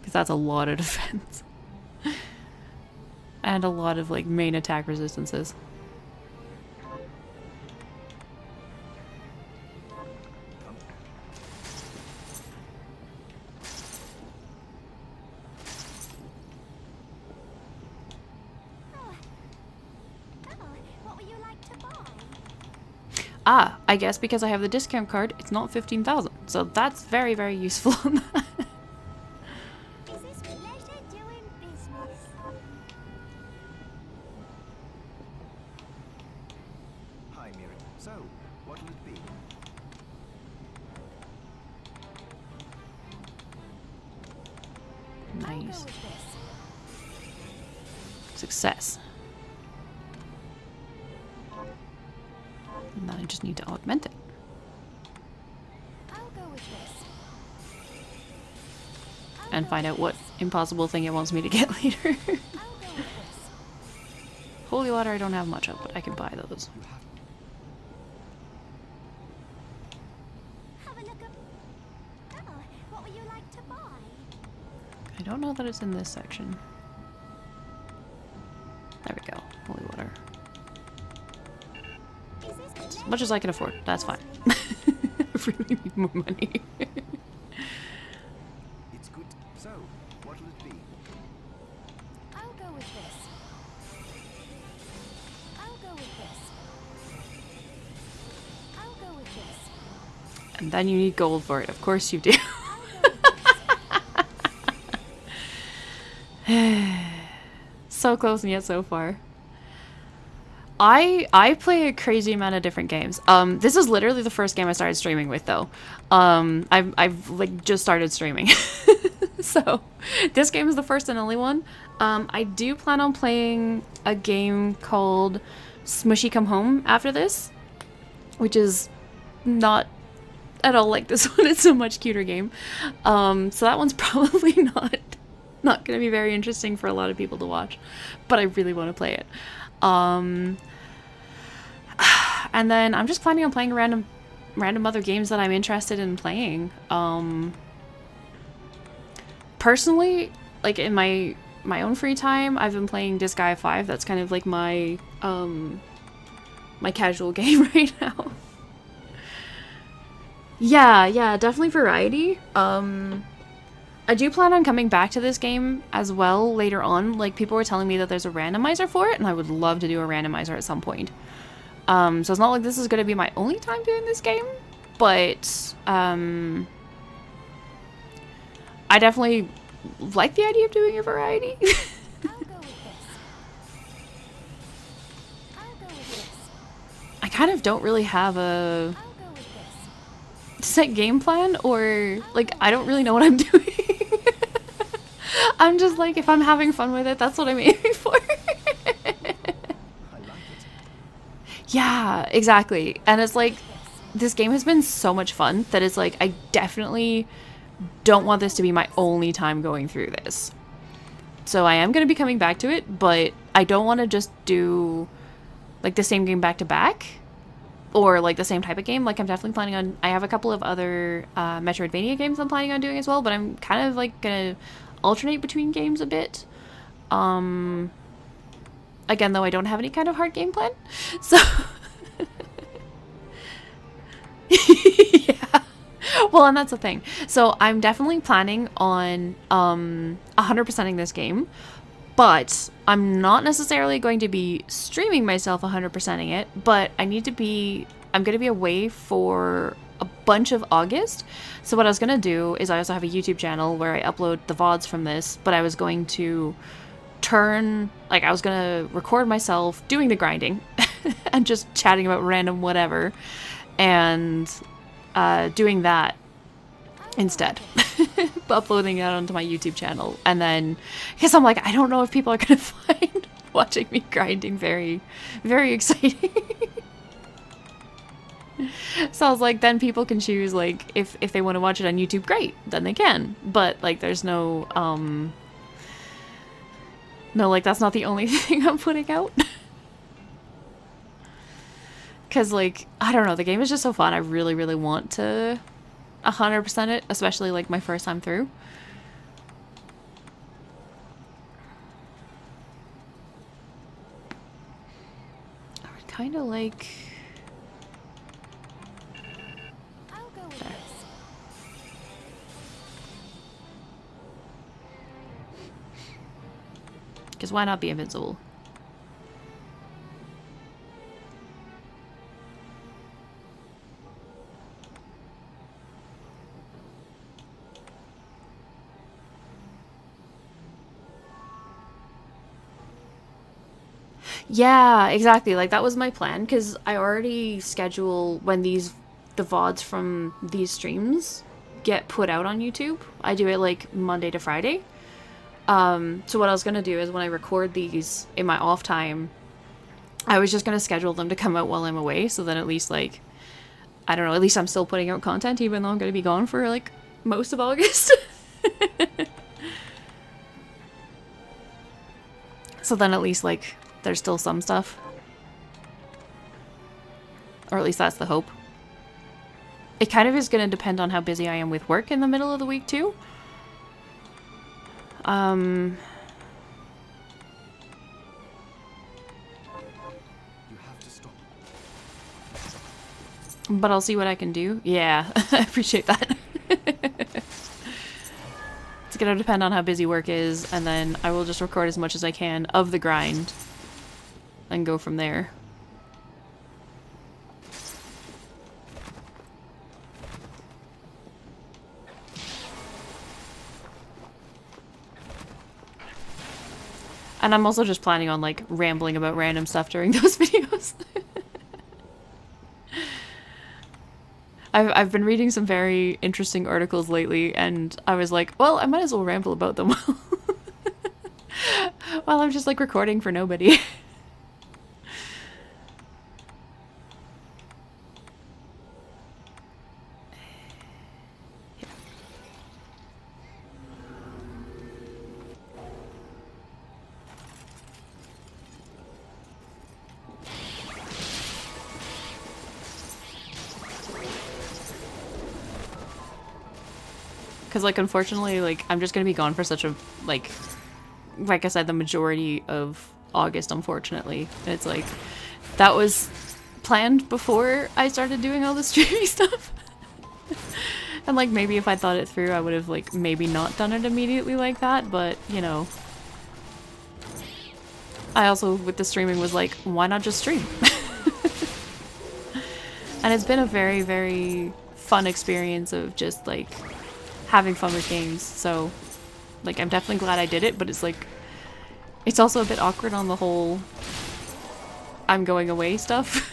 Because that's a lot of defense. And a lot of, like, main attack resistances. What would you like to buy? Ah, I guess because I have the discount card, it's not 15,000. So that's very, very useful on that. Is this pleasure doing business? Hi, Miri. So, what'll it be? I'll go Nice. with this. Success. And then I just need to augment it. I'll go with this. And find out what impossible thing it wants me to get later. I'll go with this. Holy water I don't have much of, but I can buy those. You have Have a look at. Oh, what would you like to buy? I don't know that it's in this section. There we go. Holy water. Is this As much as I can afford. That's fine. I really need more money. It's good. So, what'll it be? I'll go with this. I'll go with this. I'll go with this. And then you need gold for it. Of course you do. I'll go with this. So close and yet so far. I play a crazy amount of different games. This is literally the first game I started streaming with, though. I've like just started streaming, so this game is the first and only one. I do plan on playing a game called Smushy Come Home after this, which is not at all like this one. It's a much cuter game. So that one's probably not going to be very interesting for a lot of people to watch, but I really want to play it. And then I'm just planning on playing random other games that I'm interested in playing. Personally, like in my own free time, I've been playing Disgaea 5. That's kind of like my my casual game right now. Yeah, definitely variety. I do plan on coming back to this game as well later on. Like, people were telling me that there's a randomizer for it, and I would love to do a randomizer at some point. So it's not like this is going to be my only time doing this game, but I definitely like the idea of doing a variety. I'll go with this. I'll go with this. I kind of don't really have a I'll go with this. set game plan, or like I don't really know what I'm doing. I'm just like, if I'm having fun with it, that's what I'm aiming for. I like it. Yeah, exactly. And it's like, this game has been so much fun that it's like, I definitely don't want this to be my only time going through this. So I am going to be coming back to it, but I don't want to just do like the same game back to back, or like the same type of game. Like, I'm definitely planning on, I have a couple of other Metroidvania games I'm planning on doing as well, but I'm kind of like gonna alternate between games a bit. Again, though, I don't have any kind of hard game plan, so yeah. Well, and that's the thing. So I'm definitely planning on 100%ing this game, But I'm not necessarily going to be streaming myself 100%ing it, but I'm going to be away for a bunch of August. So what I was going to do is I also have a YouTube channel where I upload the VODs from this, but I was going to I was going to record myself doing the grinding and just chatting about random whatever and doing that instead. Uploading it onto my YouTube channel. And then, because I'm like, I don't know if people are going to find watching me grinding very, very exciting. So I was like, then people can choose, like, if they want to watch it on YouTube, great, then they can. But, like, there's no, like, that's not the only thing I'm putting out. Because, like, I don't know, the game is just so fun. I really, really want to 100% it, especially, like, my first time through. I would kind of like... I'll go with There. this. Because why not be invincible? Yeah, exactly. Like, that was my plan, because I already schedule when the VODs from these streams get put out on YouTube. I do it, like, Monday to Friday. So what I was gonna do is when I record these in my off time, I was just gonna schedule them to come out while I'm away, so then at least, like, I don't know, at least I'm still putting out content even though I'm gonna be gone for, like, most of August. So then at least, like, there's still some stuff. Or at least that's the hope. It kind of is going to depend on how busy I am with work in the middle of the week, too. You have to stop. But I'll see what I can do. Yeah, I appreciate that. It's going to depend on how busy work is, and then I will just record as much as I can of the grind and go from there. And I'm also just planning on, like, rambling about random stuff during those videos. I've been reading some very interesting articles lately, and I was like, well, I might as well ramble about them while I'm just, like, recording for nobody. Because, like, unfortunately, like, I'm just gonna be gone for such a, like I said, the majority of August, unfortunately. And it's like, that was planned before I started doing all the streaming stuff. And, like, maybe if I thought it through, I would have, like, maybe not done it immediately like that, but, you know. I also, with the streaming, was like, why not just stream? And it's been a very, very fun experience of just, like, having fun with games, so, like, I'm definitely glad I did it, but it's, like, it's also a bit awkward on the whole I'm going away stuff.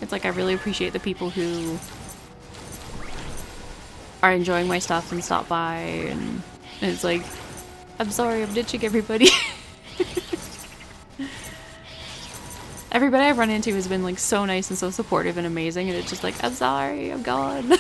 It's like I really appreciate the people who are enjoying my stuff and stop by, and it's like, I'm sorry, I'm ditching everybody. Everybody I've run into has been, like, so nice and so supportive and amazing, and it's just like, I'm sorry, I'm gone.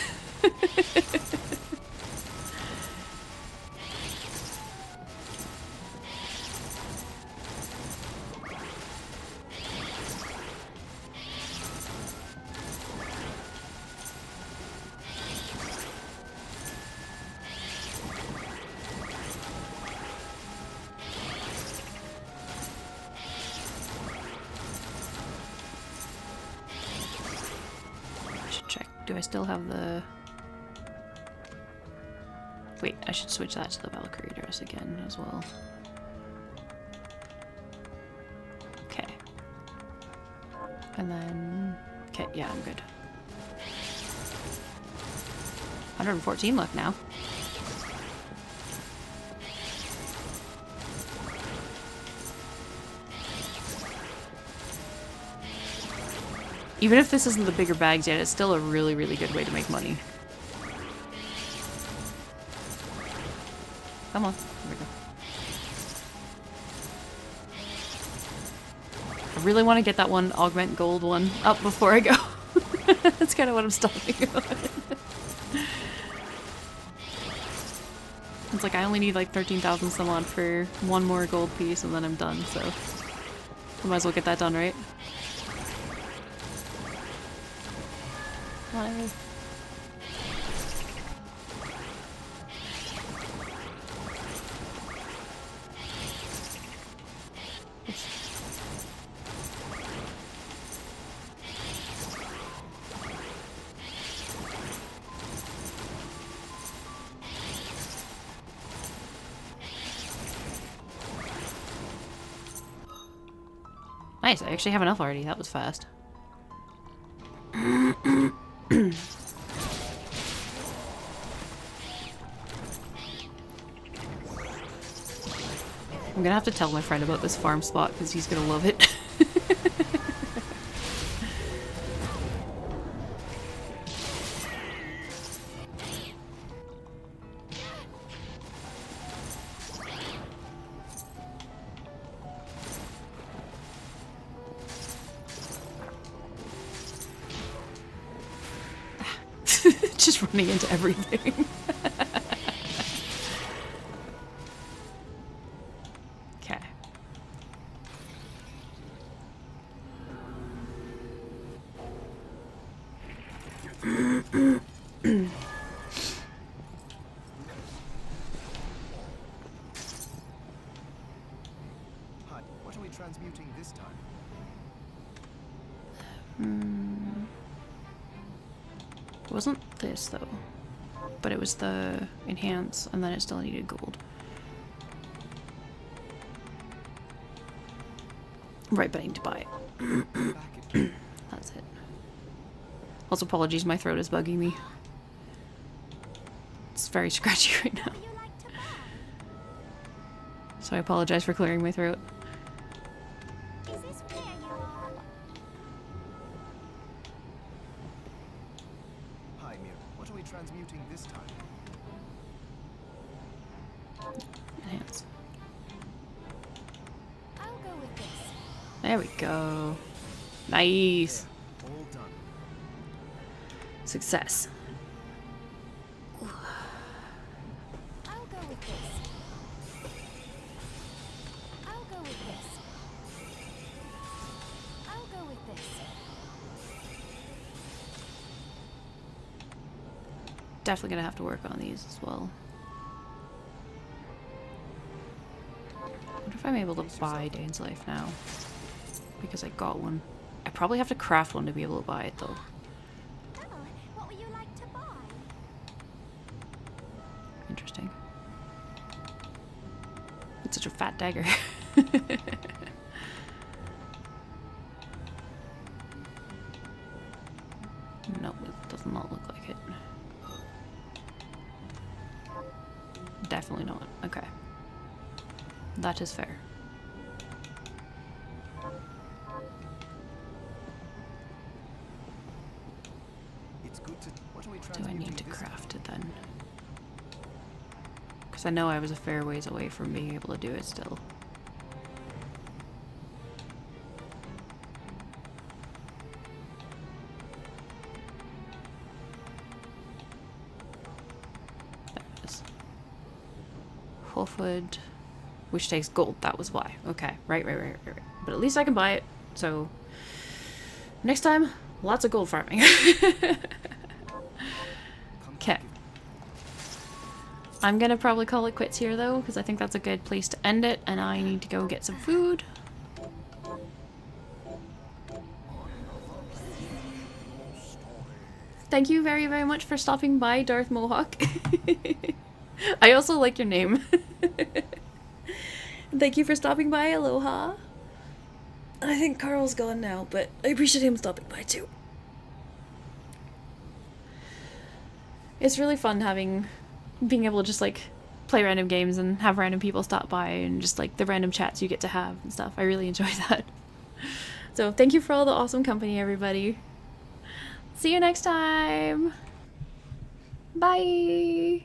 I still have the... Wait, I should switch that to the Valkyrie dress again as well. Okay. And then... Okay, yeah, I'm good. 114 left now. Even if this isn't the bigger bags yet, it's still a really, really good way to make money. Come on. There we go. I really want to get that one augment gold one up before I go. That's kind of what I'm stalling about. It's like I only need like 13,000 some odd for one more gold piece and then I'm done, so I might as well get that done, right? Hi. Nice, I actually have enough already. That was fast. I'm gonna have to tell my friend about this farm spot because he's gonna love it. Just running into everything. Okay. Hi, what are we transmuting this time? It wasn't this though, but it was the enhance, and then it still needed gold. Right, but I need to buy it. That's it. Also, apologies, my throat is bugging me. It's very scratchy right now. Would you like to buy? So I apologize for clearing my throat. Is this where you are? Hi, Mir. What are we transmuting this time? Enhance. I'll go with this. There we go. Nice. All done. Success. I'll go with this. I'll go with this. I'll go with this. Definitely gonna have to work on these as well. I wonder if I'm able to buy Dane's Life now. Because I got one. I probably have to craft one to be able to buy it though. Oh, what would you like to buy? Interesting. It's such a fat dagger. No, it does not look like it. Definitely not. Okay. That is fair. It's good to. What are we Do I transmuting need to this craft it then? Because I know I was a fair ways away from being able to do it still. There it is. Wolfwood, which takes gold. That was why. Okay, right. But at least I can buy it. So next time, lots of gold farming. Okay. I'm gonna probably call it quits here though, because I think that's a good place to end it, and I need to go get some food. Thank you very, very much for stopping by, Darth Mohawk. I also like your name. Thank you for stopping by, aloha. I think Carl's gone now, but I appreciate him stopping by too. It's really fun being able to just like play random games and have random people stop by and just like the random chats you get to have and stuff. I really enjoy that. So thank you for all the awesome company, everybody. See you next time. Bye.